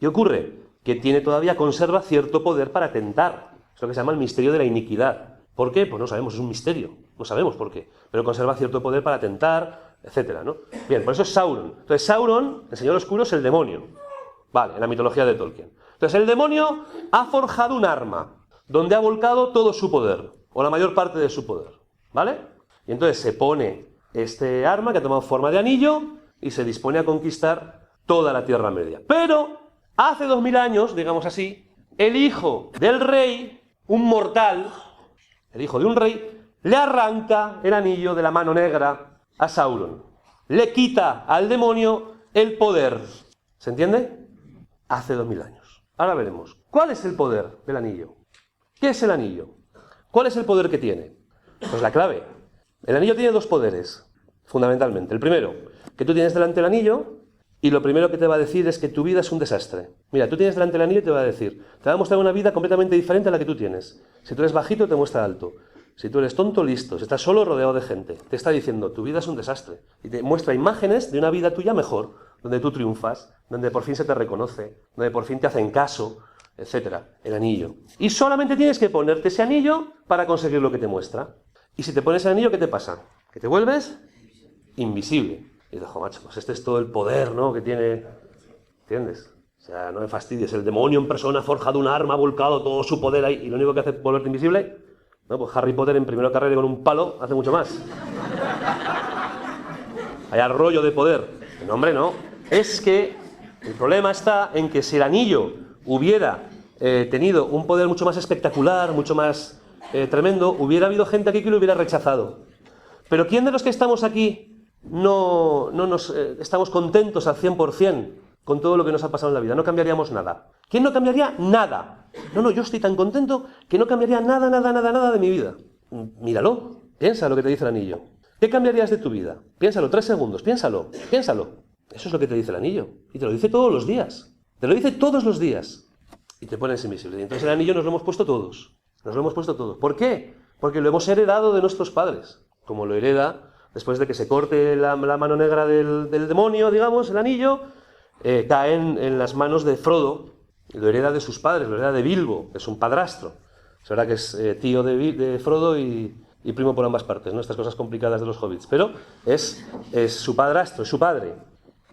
¿qué ocurre? Que conserva cierto poder para tentar. Es lo que se llama el misterio de la iniquidad. ¿Por qué? Pues no sabemos, es un misterio. No sabemos por qué. Pero conserva cierto poder para tentar, etcétera, ¿no? Bien, por eso es Sauron. Entonces Sauron, el Señor Oscuro, es el demonio. Vale, en la mitología de Tolkien. Entonces el demonio ha forjado un arma donde ha volcado todo su poder, o la mayor parte de su poder. ¿Vale? Y entonces se pone este arma que ha tomado forma de anillo y se dispone a conquistar toda la Tierra Media. Pero hace 2000 años, digamos así, el hijo del rey, un mortal, el hijo de un rey, le arranca el anillo de la mano negra a Sauron. Le quita al demonio el poder. ¿Se entiende? Hace 2000 años. Ahora veremos. ¿Cuál es el poder del anillo? ¿Qué es el anillo? ¿Cuál es el poder que tiene? Pues la clave. El anillo tiene dos poderes, fundamentalmente. El primero, que tú tienes delante el anillo y lo primero que te va a decir es que tu vida es un desastre. Mira, tú tienes delante el anillo y te va a decir, te va a mostrar una vida completamente diferente a la que tú tienes. Si tú eres bajito, te muestra alto. Si tú eres tonto, listo. Si estás solo, rodeado de gente. Te está diciendo, tu vida es un desastre. Y te muestra imágenes de una vida tuya mejor, donde tú triunfas, donde por fin se te reconoce, donde por fin te hacen caso, etcétera. El anillo. Y solamente tienes que ponerte ese anillo para conseguir lo que te muestra. Y si te pones el anillo, ¿qué te pasa? Que te vuelves invisible. Y dices, macho, pues este es todo el poder, ¿no?, que tiene. ¿Entiendes? O sea, no me fastidies. El demonio en persona ha forjado un arma, ha volcado todo su poder ahí, y lo único que hace es volverte invisible. No, pues Harry Potter en primero carrera con un palo hace mucho más. Hay arroyo de poder. No, hombre, no. Es que el problema está en que si el anillo hubiera tenido un poder mucho más espectacular, mucho más tremendo, hubiera habido gente aquí que lo hubiera rechazado. Pero ¿quién de los que estamos aquí no estamos contentos al 100% con todo lo que nos ha pasado en la vida? No cambiaríamos nada. ¿Quién no cambiaría nada? No, yo estoy tan contento que no cambiaría nada de mi vida. Míralo, piensa lo que te dice el anillo. ¿Qué cambiarías de tu vida? Piénsalo, 3 segundos, piénsalo. Eso es lo que te dice el anillo. Y te lo dice todos los días. Te lo dice todos los días. Y te pones invisible. Y entonces el anillo nos lo hemos puesto todos. ¿Por qué? Porque lo hemos heredado de nuestros padres. Como lo hereda después de que se corte la mano negra del demonio, digamos, el anillo, cae en las manos de Frodo. Y lo hereda de sus padres, lo hereda de Bilbo, que es un padrastro. Es verdad que es tío de Frodo y primo por ambas partes, ¿no? Estas cosas complicadas de los hobbits. Pero es su padrastro, es su padre.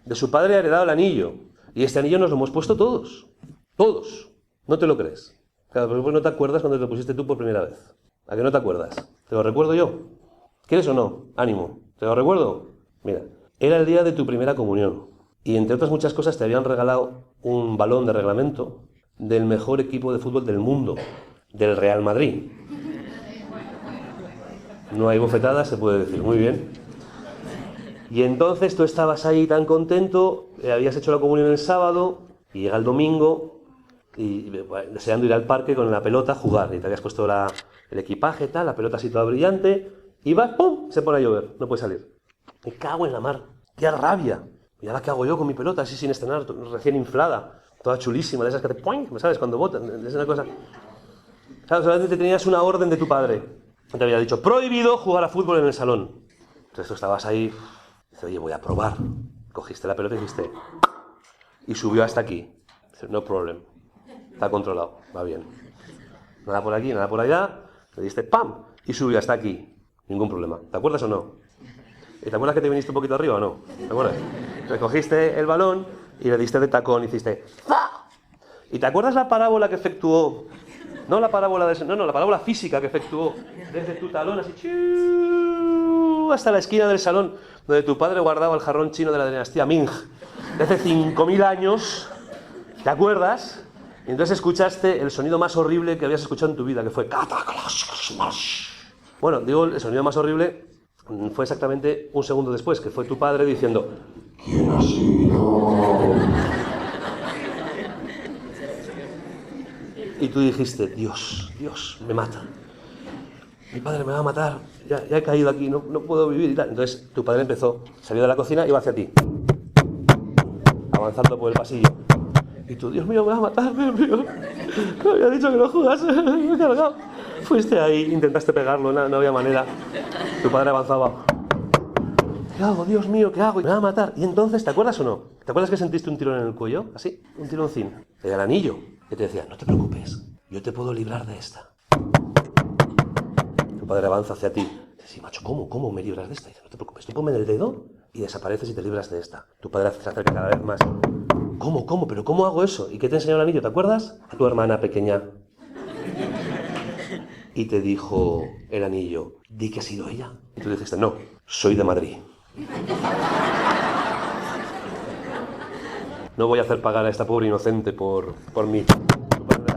De su padre ha heredado el anillo. Y este anillo nos lo hemos puesto todos. Todos. ¿No te lo crees? Claro, pero no te acuerdas cuando te lo pusiste tú por primera vez. ¿A qué no te acuerdas? ¿Te lo recuerdo yo? ¿Quieres o no? Ánimo. ¿Te lo recuerdo? Mira, era el día de tu primera comunión. Y entre otras muchas cosas te habían regalado un balón de reglamento del mejor equipo de fútbol del mundo, del Real Madrid. No hay bofetadas, se puede decir. Muy bien. Y entonces tú estabas ahí tan contento, habías hecho la comunión el sábado, y llega el domingo, y deseando ir al parque con la pelota a jugar. Y te habías puesto el equipaje, tal, la pelota así toda brillante, y vas, ¡pum!, se pone a llover, no puedes salir. Me cago en la mar, qué rabia. ¿Y ahora qué hago yo con mi pelota así sin estrenar, recién inflada, toda chulísima, de esas que te ¡poing!, ¿sabes? Cuando botan, es una cosa... Claro, solamente tenías una orden de tu padre. Te había dicho, prohibido jugar a fútbol en el salón. Entonces tú estabas ahí, dices, oye, voy a probar. Cogiste la pelota y dijiste, y subió hasta aquí. Dices, no problem, está controlado, va bien. Nada por aquí, nada por allá, le diste ¡pam! Y subió hasta aquí. Ningún problema. ¿Te acuerdas o no? ¿Y te acuerdas que te viniste un poquito arriba o no? ¿Te acuerdas? Recogiste el balón y le diste de tacón y hiciste ¡fa! ¿Y te acuerdas la parábola que efectuó? No la parábola la parábola física que efectuó desde tu talón así hasta la esquina del salón donde tu padre guardaba el jarrón chino de la dinastía Ming de hace 5.000 años. ¿Te acuerdas? Y entonces escuchaste el sonido más horrible que habías escuchado en tu vida, que fue... Bueno, digo, el sonido más horrible fue exactamente un segundo después, que fue tu padre diciendo... ¿Quién ha sido? Y tú dijiste, Dios, me mata. Mi padre me va a matar, ya he caído aquí, no puedo vivir y tal. Entonces tu padre salió de la cocina y iba hacia ti, avanzando por el pasillo. Y tú, Dios mío, me va a matar, Dios mío. Me había dicho que no jugase, me he cargado. Fuiste ahí, intentaste pegarlo, no había manera. Tu padre avanzaba. ¿Qué hago, Dios mío, qué hago? Me va a matar. Y entonces, ¿te acuerdas o no? ¿Te acuerdas que sentiste un tirón en el cuello? Así, un tironcín. Era el anillo. Que te decía, no te preocupes, yo te puedo librar de esta. Tu padre avanza hacia ti. Dice, sí, macho, ¿cómo me libras de esta? Dice, no te preocupes, tú ponme en el dedo y desapareces y te libras de esta. Tu padre se acerca cada vez más. ¿Cómo? ¿Pero cómo hago eso? ¿Y qué te enseñó el anillo? ¿Te acuerdas? A tu hermana pequeña. Y te dijo el anillo, di que ha sido ella. Y tú dijiste, no, soy de Madrid. No voy a hacer pagar a esta pobre inocente por mí.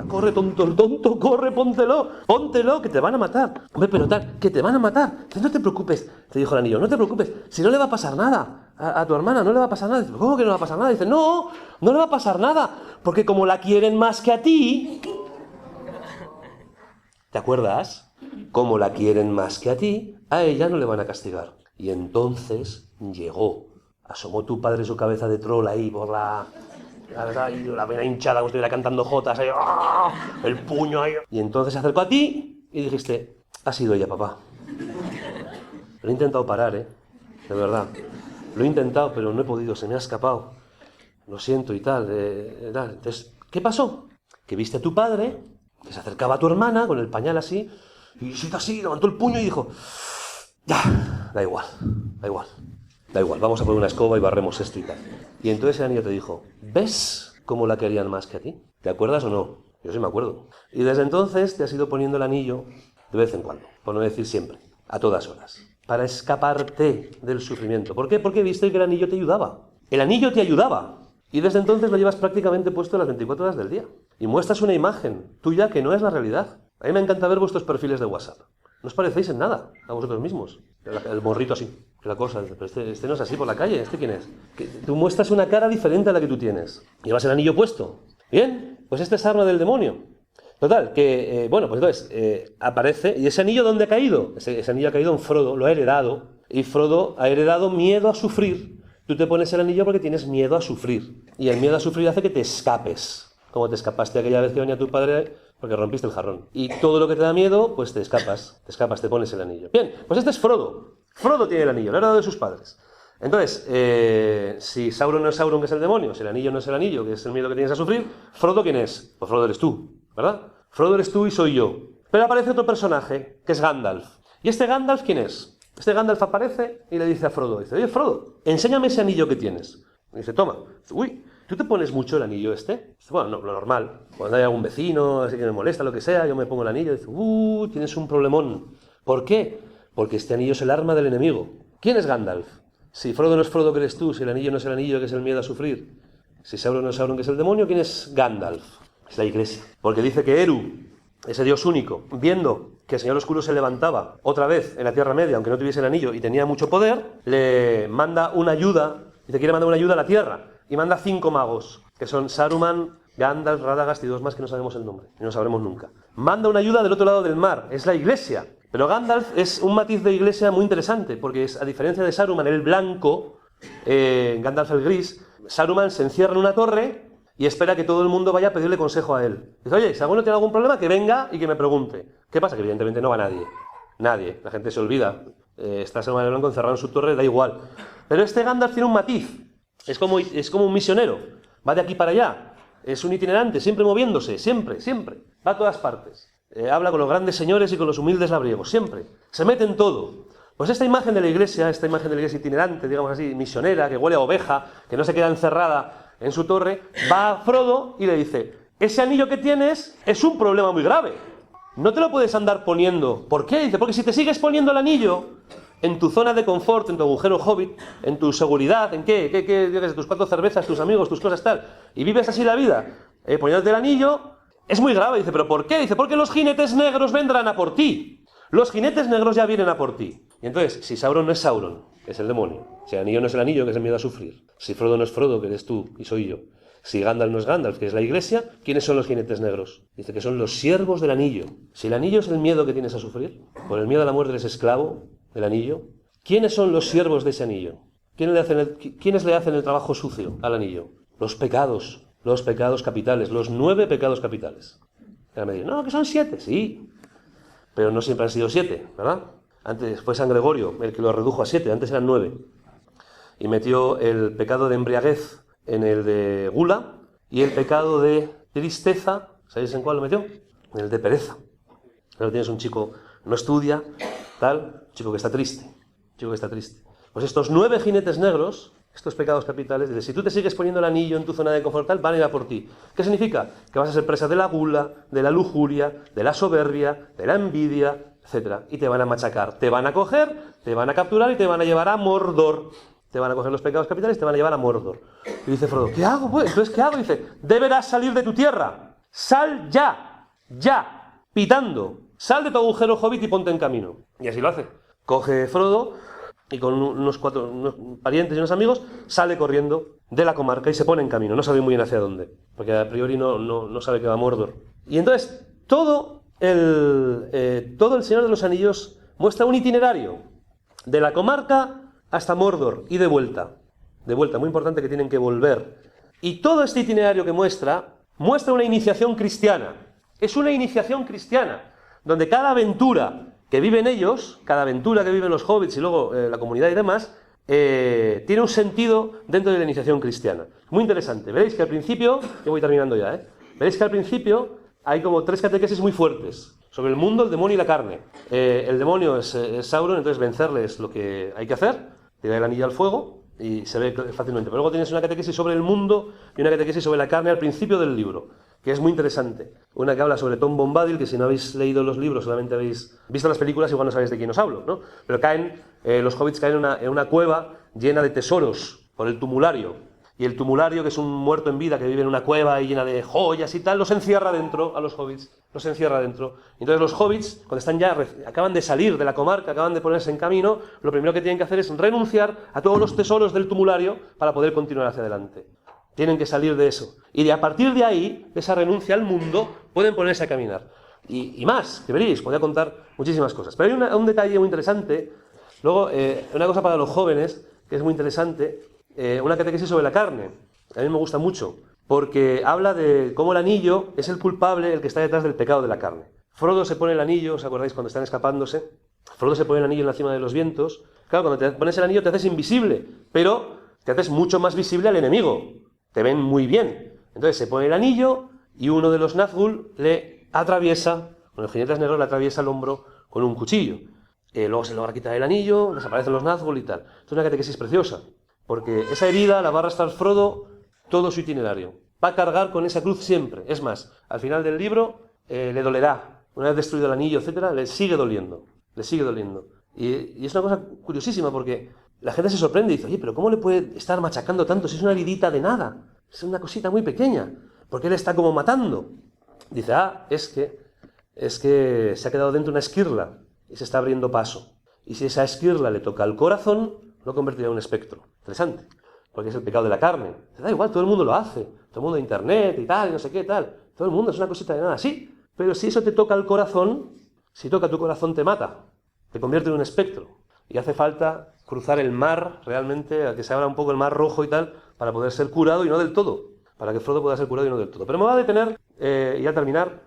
Corre, tonto, corre, póntelo, que te van a matar. Hombre, pero tal, que te van a matar. No te preocupes, te dijo el anillo, no te preocupes, si no le va a pasar nada. A tu hermana no le va a pasar nada. Dice, ¿cómo que no le va a pasar nada? Dice, no le va a pasar nada, porque como la quieren más que a ti... ¿Te acuerdas? Como la quieren más que a ti, a ella no le van a castigar. Y entonces asomó tu padre su cabeza de troll ahí por la vena hinchada, como si estuviera cantando jotas, ahí, ¡ah! El puño ahí. Y entonces se acercó a ti y dijiste, ha sido ella, papá. Lo he intentado parar, de verdad. Lo he intentado, pero no he podido, se me ha escapado. Lo siento y tal. Entonces, ¿qué pasó? Que viste a tu padre, que se acercaba a tu hermana con el pañal así, y así, levantó el puño y dijo, ya, da igual, vamos a poner una escoba y barremos esto y tal. Y entonces el anillo te dijo, ¿ves cómo la querían más que a ti? ¿Te acuerdas o no? Yo sí me acuerdo. Y desde entonces te has ido poniendo el anillo de vez en cuando, por no decir siempre, a todas horas, para escaparte del sufrimiento. ¿Por qué? Porque viste que el anillo te ayudaba. El anillo te ayudaba. Y desde entonces lo llevas prácticamente puesto las 24 horas del día. Y muestras una imagen tuya que no es la realidad. A mí me encanta ver vuestros perfiles de WhatsApp. No os parecéis en nada a vosotros mismos. El morrito así, la cosa. Pero este no es así por la calle. ¿Este quién es? Que tú muestras una cara diferente a la que tú tienes. Llevas el anillo puesto. Bien, pues este es arma del demonio. Total, que, pues entonces aparece. ¿Y ese anillo dónde ha caído? Ese anillo ha caído en Frodo, lo ha heredado. Y Frodo ha heredado miedo a sufrir. Tú te pones el anillo porque tienes miedo a sufrir. Y el miedo a sufrir hace que te escapes. Como te escapaste aquella vez que venía tu padre porque rompiste el jarrón. Y todo lo que te da miedo, pues te escapas, te pones el anillo. Bien, pues este es Frodo. Frodo tiene el anillo, lo ha heredado de sus padres. Entonces, si Sauron no es Sauron, que es el demonio, si el anillo no es el anillo, que es el miedo que tienes a sufrir, ¿Frodo quién es? Pues Frodo eres tú, ¿verdad? Frodo eres tú y soy yo. Pero aparece otro personaje, que es Gandalf. ¿Y este Gandalf quién es? Este Gandalf aparece y le dice a Frodo, dice, oye Frodo, enséñame ese anillo que tienes. Y dice, toma. Uy, ¿tú te pones mucho el anillo este? Dice, bueno, no, lo normal. Cuando hay algún vecino, así que me molesta, lo que sea, yo me pongo el anillo y dice, tienes un problemón. ¿Por qué? Porque este anillo es el arma del enemigo. ¿Quién es Gandalf? Si Frodo no es Frodo, que eres tú. Si el anillo no es el anillo, que es el miedo a sufrir. Si Sauron no es Sauron, que es el demonio, ¿quién es Gandalf? Es la Iglesia. Porque dice que Eru, ese Dios único, viendo que el Señor Oscuro se levantaba otra vez en la Tierra Media, aunque no tuviese el anillo y tenía mucho poder, le manda una ayuda, dice, quiere mandar una ayuda a la Tierra, y manda 5 magos, que son Saruman, Gandalf, Radagast y 2 más que no sabemos el nombre, y no sabremos nunca. Manda una ayuda del otro lado del mar, es la Iglesia. Pero Gandalf es un matiz de Iglesia muy interesante, porque es, a diferencia de Saruman, el blanco, Gandalf el gris, Saruman se encierra en una torre y espera que todo el mundo vaya a pedirle consejo a él. Dice, oye, si alguno tiene algún problema, que venga y que me pregunte. ¿Qué pasa? Que evidentemente no va nadie. Nadie. La gente se olvida. Está Saruman el Blanco encerrado en su torre, da igual. Pero este Gandalf tiene un matiz. Es como un misionero. Va de aquí para allá. Es un itinerante, siempre moviéndose. Siempre. Va a todas partes. Habla con los grandes señores y con los humildes labriegos. Siempre. Se mete en todo. Pues esta imagen de la iglesia itinerante, digamos así, misionera, que huele a oveja, que no se queda encerrada en su torre, va a Frodo y le dice, ese anillo que tienes es un problema muy grave. No te lo puedes andar poniendo. ¿Por qué? Dice, porque si te sigues poniendo el anillo en tu zona de confort, en tu agujero hobbit, en tu seguridad, ¿en qué? Tus 4 cervezas, tus amigos, tus cosas tal, y vives así la vida, poniéndote el anillo, es muy grave. Dice, ¿pero por qué? Dice, porque los jinetes negros vendrán a por ti. Los jinetes negros ya vienen a por ti. Y entonces, si Sauron no es Sauron, que es el demonio, si el anillo no es el anillo, que es el miedo a sufrir, si Frodo no es Frodo, que eres tú y soy yo, si Gandalf no es Gandalf, que es la iglesia, ¿quiénes son los jinetes negros? Dice que son los siervos del anillo. Si el anillo es el miedo que tienes a sufrir, por el miedo a la muerte eres esclavo del anillo, ¿quiénes son los siervos de ese anillo? ¿Quiénes le hacen el trabajo sucio al anillo? Los pecados capitales, los 9 pecados capitales. Y ahora me dicen, no, que son 7, sí, pero no siempre han sido 7, ¿verdad? Antes fue San Gregorio el que lo redujo a 7, antes eran 9. Y metió el pecado de embriaguez en el de gula y el pecado de tristeza, ¿sabéis en cuál lo metió? En el de pereza. Ahora tienes un chico, no estudia, tal, chico que está triste. Pues estos 9 jinetes negros, estos pecados capitales, dice, si tú te sigues poniendo el anillo en tu zona de confort, tal, van a ir a por ti. ¿Qué significa? Que vas a ser presa de la gula, de la lujuria, de la soberbia, de la envidia, etc. Y te van a machacar, te van a coger, te van a capturar y te van a llevar a Mordor. Te van a coger los pecados capitales y te van a llevar a Mordor. Y dice Frodo, ¿qué hago pues? Entonces, ¿qué hago? Dice, deberás salir de tu tierra. Sal ya, pitando. Sal de tu agujero hobbit y ponte en camino. Y así lo hace. Coge Frodo y con unos parientes y unos amigos sale corriendo de la comarca y se pone en camino. No sabe muy bien hacia dónde, porque a priori no sabe que va a Mordor. Y entonces, todo el Señor de los Anillos muestra un itinerario de la comarca hasta Mordor y de vuelta, muy importante que tienen que volver. Y todo este itinerario que muestra una iniciación cristiana. Es una iniciación cristiana, donde cada aventura que viven ellos, cada aventura que viven los hobbits y luego la comunidad y demás, tiene un sentido dentro de la iniciación cristiana. Muy interesante. Veréis que al principio, yo voy terminando ya, veréis que al principio hay como 3 catequesis muy fuertes sobre el mundo, el demonio y la carne. El demonio es Sauron, entonces vencerle es lo que hay que hacer, tirar el anillo al fuego y se ve fácilmente. Pero luego tienes una catequesis sobre el mundo y una catequesis sobre la carne al principio del libro, que es muy interesante. Una que habla sobre Tom Bombadil, que si no habéis leído los libros, solamente habéis visto las películas, igual no sabéis de quién os hablo, ¿no? Pero los hobbits caen en una cueva llena de tesoros por el tumulario. Y el tumulario, que es un muerto en vida que vive en una cueva y llena de joyas y tal, los encierra dentro a los hobbits. Los encierra dentro. Entonces los hobbits, cuando acaban de salir de la comarca, acaban de ponerse en camino, lo primero que tienen que hacer es renunciar a todos los tesoros del tumulario para poder continuar hacia adelante. Tienen que salir de eso. Y a partir de ahí, de esa renuncia al mundo, pueden ponerse a caminar. Y más, que veréis, podría contar muchísimas cosas. Pero hay un detalle muy interesante. Luego, una cosa para los jóvenes, que es muy interesante, una catequesis sobre la carne. A mí me gusta mucho, porque habla de cómo el anillo es el culpable, el que está detrás del pecado de la carne. Frodo se pone el anillo, ¿os acordáis cuando están escapándose? Frodo se pone el anillo en la cima de los vientos. Claro, cuando te pones el anillo te haces invisible, pero te haces mucho más visible al enemigo. Te ven muy bien. Entonces se pone el anillo y uno de los Nazgûl le atraviesa, con los jinetes negros le atraviesa el hombro con un cuchillo. Luego se logra quitar el anillo, desaparecen los Nazgûl y tal. Es una catequesis preciosa, porque esa herida la va a arrastrar Frodo todo su itinerario. Va a cargar con esa cruz siempre. Es más, al final del libro le dolerá. Una vez destruido el anillo, etcétera, le sigue doliendo. Le sigue doliendo. Y es una cosa curiosísima porque la gente se sorprende y dice, oye, pero ¿cómo le puede estar machacando tanto si es una heridita de nada? Es una cosita muy pequeña. ¿Por qué le está como matando? Dice, es que se ha quedado dentro una esquirla y se está abriendo paso. Y si esa esquirla le toca al corazón, lo convertirá en un espectro. Interesante. Porque es el pecado de la carne. Da igual, todo el mundo lo hace. Todo el mundo de internet y tal, y no sé qué, tal. Todo el mundo es una cosita de nada, sí. Pero si eso te toca al corazón, si toca tu corazón te mata. Te convierte en un espectro. Y hace falta cruzar el mar, realmente, a que se abra un poco el mar rojo y tal, para poder ser curado y no del todo. Para que Frodo pueda ser curado y no del todo. Pero me voy a detener, y a terminar.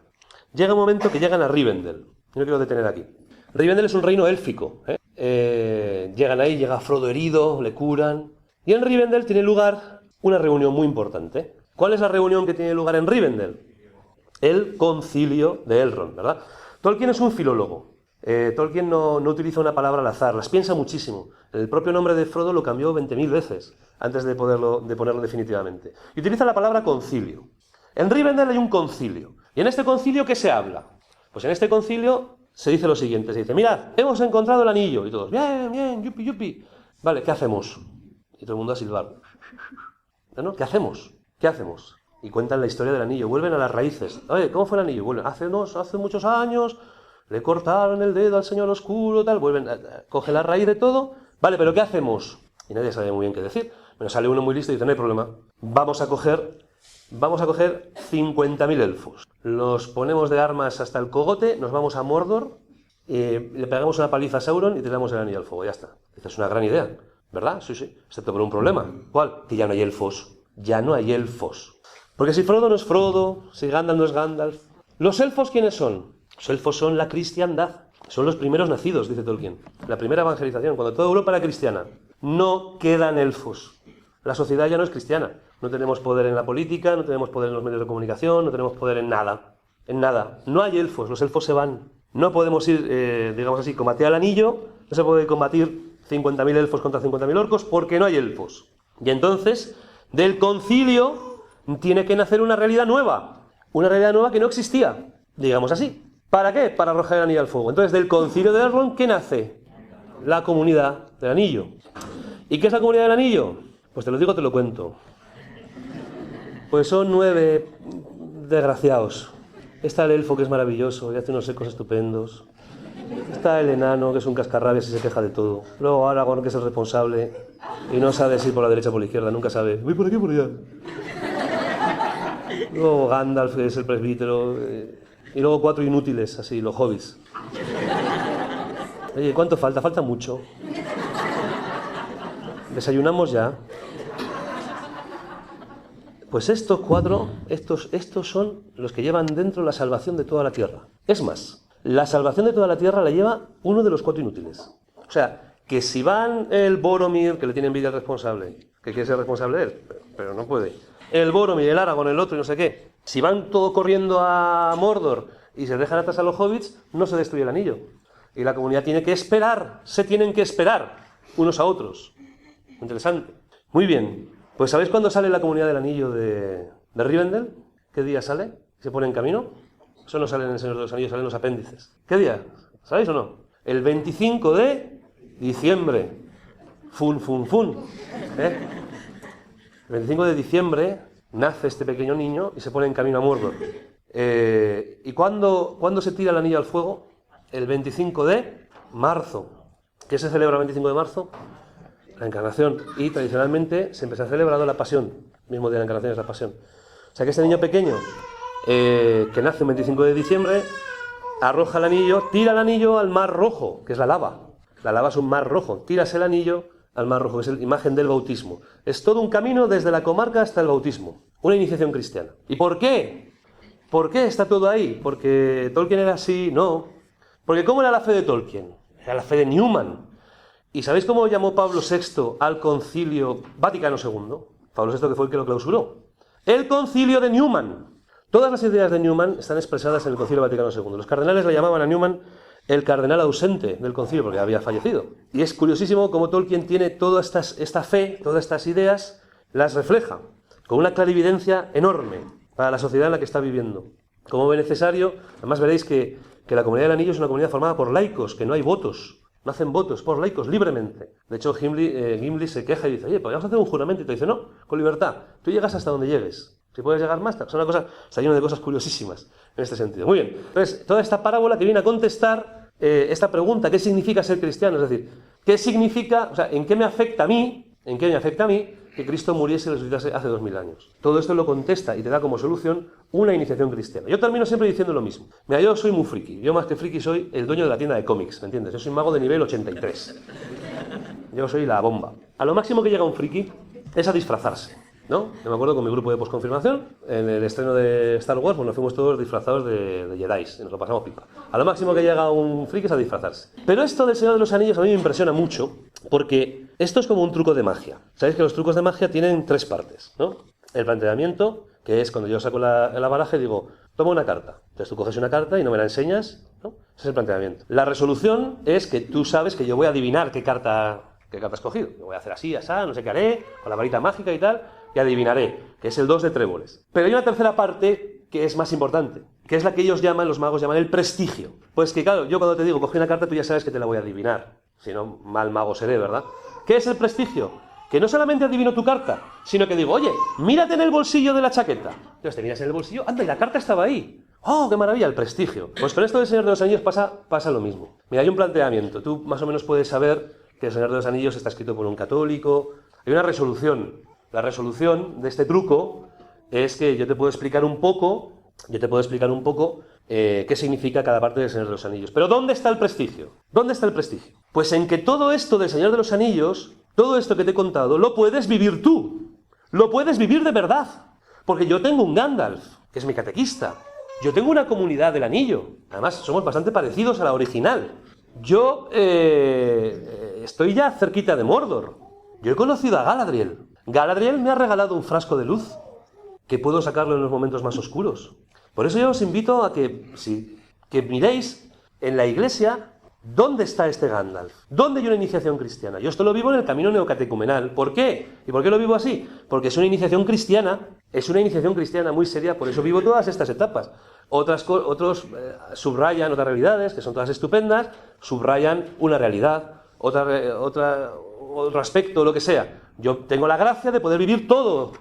Llega un momento que llegan a Rivendell. Yo no quiero detener aquí. Rivendell es un reino élfico. Llegan ahí, llega Frodo herido, le curan. Y en Rivendell tiene lugar una reunión muy importante. ¿Cuál es la reunión que tiene lugar en Rivendell? El concilio de Elrond, ¿verdad? Tolkien es un filólogo. Tolkien no utiliza una palabra al azar, las piensa muchísimo. El propio nombre de Frodo lo cambió 20.000 veces antes de ponerlo definitivamente. Y utiliza la palabra concilio. En Rivendell hay un concilio. ¿Y en este concilio qué se habla? Pues en este concilio se dice lo siguiente, se dice, mirad, hemos encontrado el anillo. Y todos, bien, bien, yupi, yupi. Vale, ¿qué hacemos? Y todo el mundo a silbar. ¿No? ¿Qué hacemos? ¿Qué hacemos? Y cuentan la historia del anillo, vuelven a las raíces. Oye, ¿cómo fue el anillo? Vuelven, hace muchos años, le cortaron el dedo al señor oscuro, tal, vuelven, coge la raíz de todo. Vale, ¿pero qué hacemos? Y nadie sabe muy bien qué decir. Bueno, sale uno muy listo y dice, no hay problema. Vamos a coger 50.000 elfos. Los ponemos de armas hasta el cogote, nos vamos a Mordor, le pegamos una paliza a Sauron y tiramos el anillo al fuego. Ya está. Esta es una gran idea, ¿verdad? Sí, sí. Excepto por un problema. ¿Cuál? Que ya no hay elfos. Ya no hay elfos. Porque si Frodo no es Frodo, si Gandalf no es Gandalf... ¿Los elfos quiénes son? Los elfos son la cristiandad. Son los primeros nacidos, dice Tolkien. La primera evangelización, cuando toda Europa era cristiana. No quedan elfos. La sociedad ya no es cristiana. No tenemos poder en la política, no tenemos poder en los medios de comunicación, no tenemos poder en nada. En nada. No hay elfos, los elfos se van. No podemos ir, digamos así, combatir al anillo, no se puede combatir 50.000 elfos contra 50.000 orcos porque no hay elfos. Y entonces, del concilio tiene que nacer una realidad nueva que no existía, digamos así. ¿Para qué? Para arrojar el anillo al fuego. Entonces, del concilio de Elrond, ¿qué nace? La comunidad del anillo. ¿Y qué es la comunidad del anillo? Pues te lo digo, te lo cuento. Pues son 9 desgraciados. Está el elfo, que es maravilloso y hace unos ecos estupendos. Está el enano, que es un cascarrabias y se queja de todo. Luego Aragorn, que es el responsable y no sabe si ir por la derecha o por la izquierda, nunca sabe. Voy por aquí o por allá. Luego Gandalf, que es el presbítero. Y luego 4 inútiles, así, los hobbits. Oye, ¿cuánto falta? Falta mucho. ¿Desayunamos ya? Pues estos 4, estos son los que llevan dentro la salvación de toda la tierra. Es más, la salvación de toda la tierra la lleva uno de los 4 inútiles. O sea, que si van el Boromir, que le tiene envidia al responsable, que quiere ser responsable de él, pero no puede, el Boromir, el Aragorn, el otro y no sé qué, si van todo corriendo a Mordor y se dejan atrás a los hobbits, no se destruye el anillo. Y la comunidad tiene que esperar, se tienen que esperar unos a otros. Interesante. Muy bien. Pues ¿sabéis cuándo sale la comunidad del anillo de Rivendell? ¿Qué día sale? ¿Se pone en camino? Eso no sale en el Señor de los Anillos, salen los apéndices. ¿Qué día? ¿Sabéis o no? El 25 de diciembre. Fun, fun, fun. El 25 de diciembre nace este pequeño niño y se pone en camino a Mordor. ¿Y cuándo se tira el anillo al fuego? El 25 de marzo. ¿Qué se celebra el 25 de marzo? La Encarnación. Y tradicionalmente siempre se ha celebrado la Pasión. El mismo día de la Encarnación es la Pasión. O sea que este niño pequeño, que nace el 25 de diciembre, arroja el anillo, tira el anillo al Mar Rojo, que es la lava. La lava es un mar rojo. Tiras el anillo al Mar Rojo, que es la imagen del bautismo. Es todo un camino desde la comarca hasta el bautismo. Una iniciación cristiana. ¿Y por qué? ¿Por qué está todo ahí? ¿Porque Tolkien era así? No. Porque ¿cómo era la fe de Tolkien? Era la fe de Newman. ¿Y sabéis cómo llamó Pablo VI al concilio Vaticano II? Pablo VI, que fue el que lo clausuró. El concilio de Newman. Todas las ideas de Newman están expresadas en el concilio Vaticano II. Los cardenales le llamaban a Newman el cardenal ausente del concilio, porque había fallecido. Y es curiosísimo cómo Tolkien tiene toda esta fe, todas estas ideas, las refleja. con una clarividencia enorme para la sociedad en la que está viviendo. Como ve necesario, además veréis que la Comunidad del Anillo es una comunidad formada por laicos, que no hay votos, no hacen votos, por laicos, libremente. De hecho, Gimli se queja y dice, oye, podríamos hacer un juramento, y te dice, no, con libertad, tú llegas hasta donde llegues. Si puedes llegar más, es una cosa, está lleno de cosas curiosísimas en este sentido. Muy bien, entonces, toda esta parábola que viene a contestar esta pregunta, ¿qué significa ser cristiano? Es decir, ¿qué significa, o sea, en qué me afecta a mí que Cristo muriese y resucitase hace 2000 años? Todo esto lo contesta y te da como solución una iniciación cristiana. Yo termino siempre diciendo lo mismo. Mira, yo soy muy friki. Yo más que friki soy el dueño de la tienda de cómics, ¿me entiendes? Yo soy mago de nivel 83. Yo soy la bomba. A lo máximo que llega un friki es a disfrazarse, ¿no? Yo me acuerdo con mi grupo de posconfirmación, en el estreno de Star Wars, bueno, fuimos todos disfrazados de Jedis, y nos lo pasamos pipa. A lo máximo que llega un friki es a disfrazarse. Pero esto del Señor de los Anillos a mí me impresiona mucho, porque esto es como un truco de magia. Sabéis que los trucos de magia tienen 3 partes, ¿no? El planteamiento, que es cuando yo saco la baraja y digo, toma una carta. Entonces tú coges una carta y no me la enseñas, ¿no? Ese es el planteamiento. La resolución es que tú sabes que yo voy a adivinar qué carta has cogido. Yo voy a hacer así, asá, no sé qué haré, con la varita mágica y tal, y adivinaré, que es el 2 de tréboles. Pero hay una tercera parte que es más importante, que es la que ellos llaman, los magos llaman el prestigio. Pues que claro, yo cuando te digo, coge una carta, tú ya sabes que te la voy a adivinar. Si no, mal mago seré, ¿verdad? ¿Qué es el prestigio? Que no solamente adivino tu carta, sino que digo, oye, mírate en el bolsillo de la chaqueta. Entonces te miras en el bolsillo, anda, y la carta estaba ahí. ¡Oh, qué maravilla! El prestigio. Pues con esto del Señor de los Anillos pasa lo mismo. Mira, hay un planteamiento. Tú más o menos puedes saber que el Señor de los Anillos está escrito por un católico. Hay una resolución. La resolución de este truco es que yo te puedo explicar un poco qué significa cada parte del Señor de los Anillos. Pero ¿dónde está el prestigio? ¿Dónde está el prestigio? Pues en que todo esto del Señor de los Anillos, todo esto que te he contado, lo puedes vivir tú. Lo puedes vivir de verdad. Porque yo tengo un Gandalf, que es mi catequista. Yo tengo una comunidad del anillo. Además, somos bastante parecidos a la original. Yo estoy ya cerquita de Mordor. Yo he conocido a Galadriel. Galadriel me ha regalado un frasco de luz que puedo sacarlo en los momentos más oscuros. Por eso yo os invito a que miréis en la iglesia dónde está este Gandalf. ¿Dónde hay una iniciación cristiana? Yo esto lo vivo en el camino neocatecumenal. ¿Por qué? ¿Y por qué lo vivo así? Porque es una iniciación cristiana muy seria, por eso vivo todas estas etapas. Otros subrayan otras realidades, que son todas estupendas, subrayan una realidad, otro aspecto, lo que sea. Yo tengo la gracia de poder vivir todo,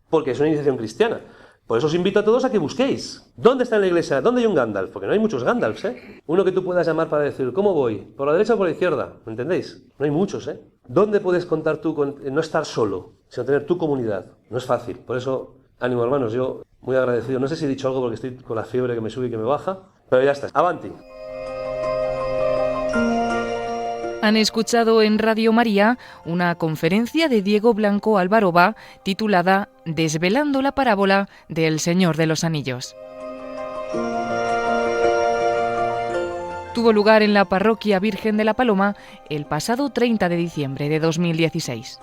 porque es una iniciación cristiana. Por eso os invito a todos a que busquéis. ¿Dónde está en la iglesia? ¿Dónde hay un Gandalf? Porque no hay muchos Gandalfs, ¿eh? Uno que tú puedas llamar para decir, ¿cómo voy? ¿Por la derecha o por la izquierda? ¿Me entendéis? No hay muchos, ¿eh? ¿Dónde puedes contar tú con no estar solo, sino tener tu comunidad? No es fácil. Por eso, ánimo hermanos, yo muy agradecido. No sé si he dicho algo porque estoy con la fiebre que me sube y que me baja, pero ya está. ¡Avanti! Han escuchado en Radio María una conferencia de Diego Blanco Alvaroba titulada Desvelando la parábola del Señor de los Anillos. Tuvo lugar en la Parroquia Virgen de la Paloma el pasado 30 de diciembre de 2016.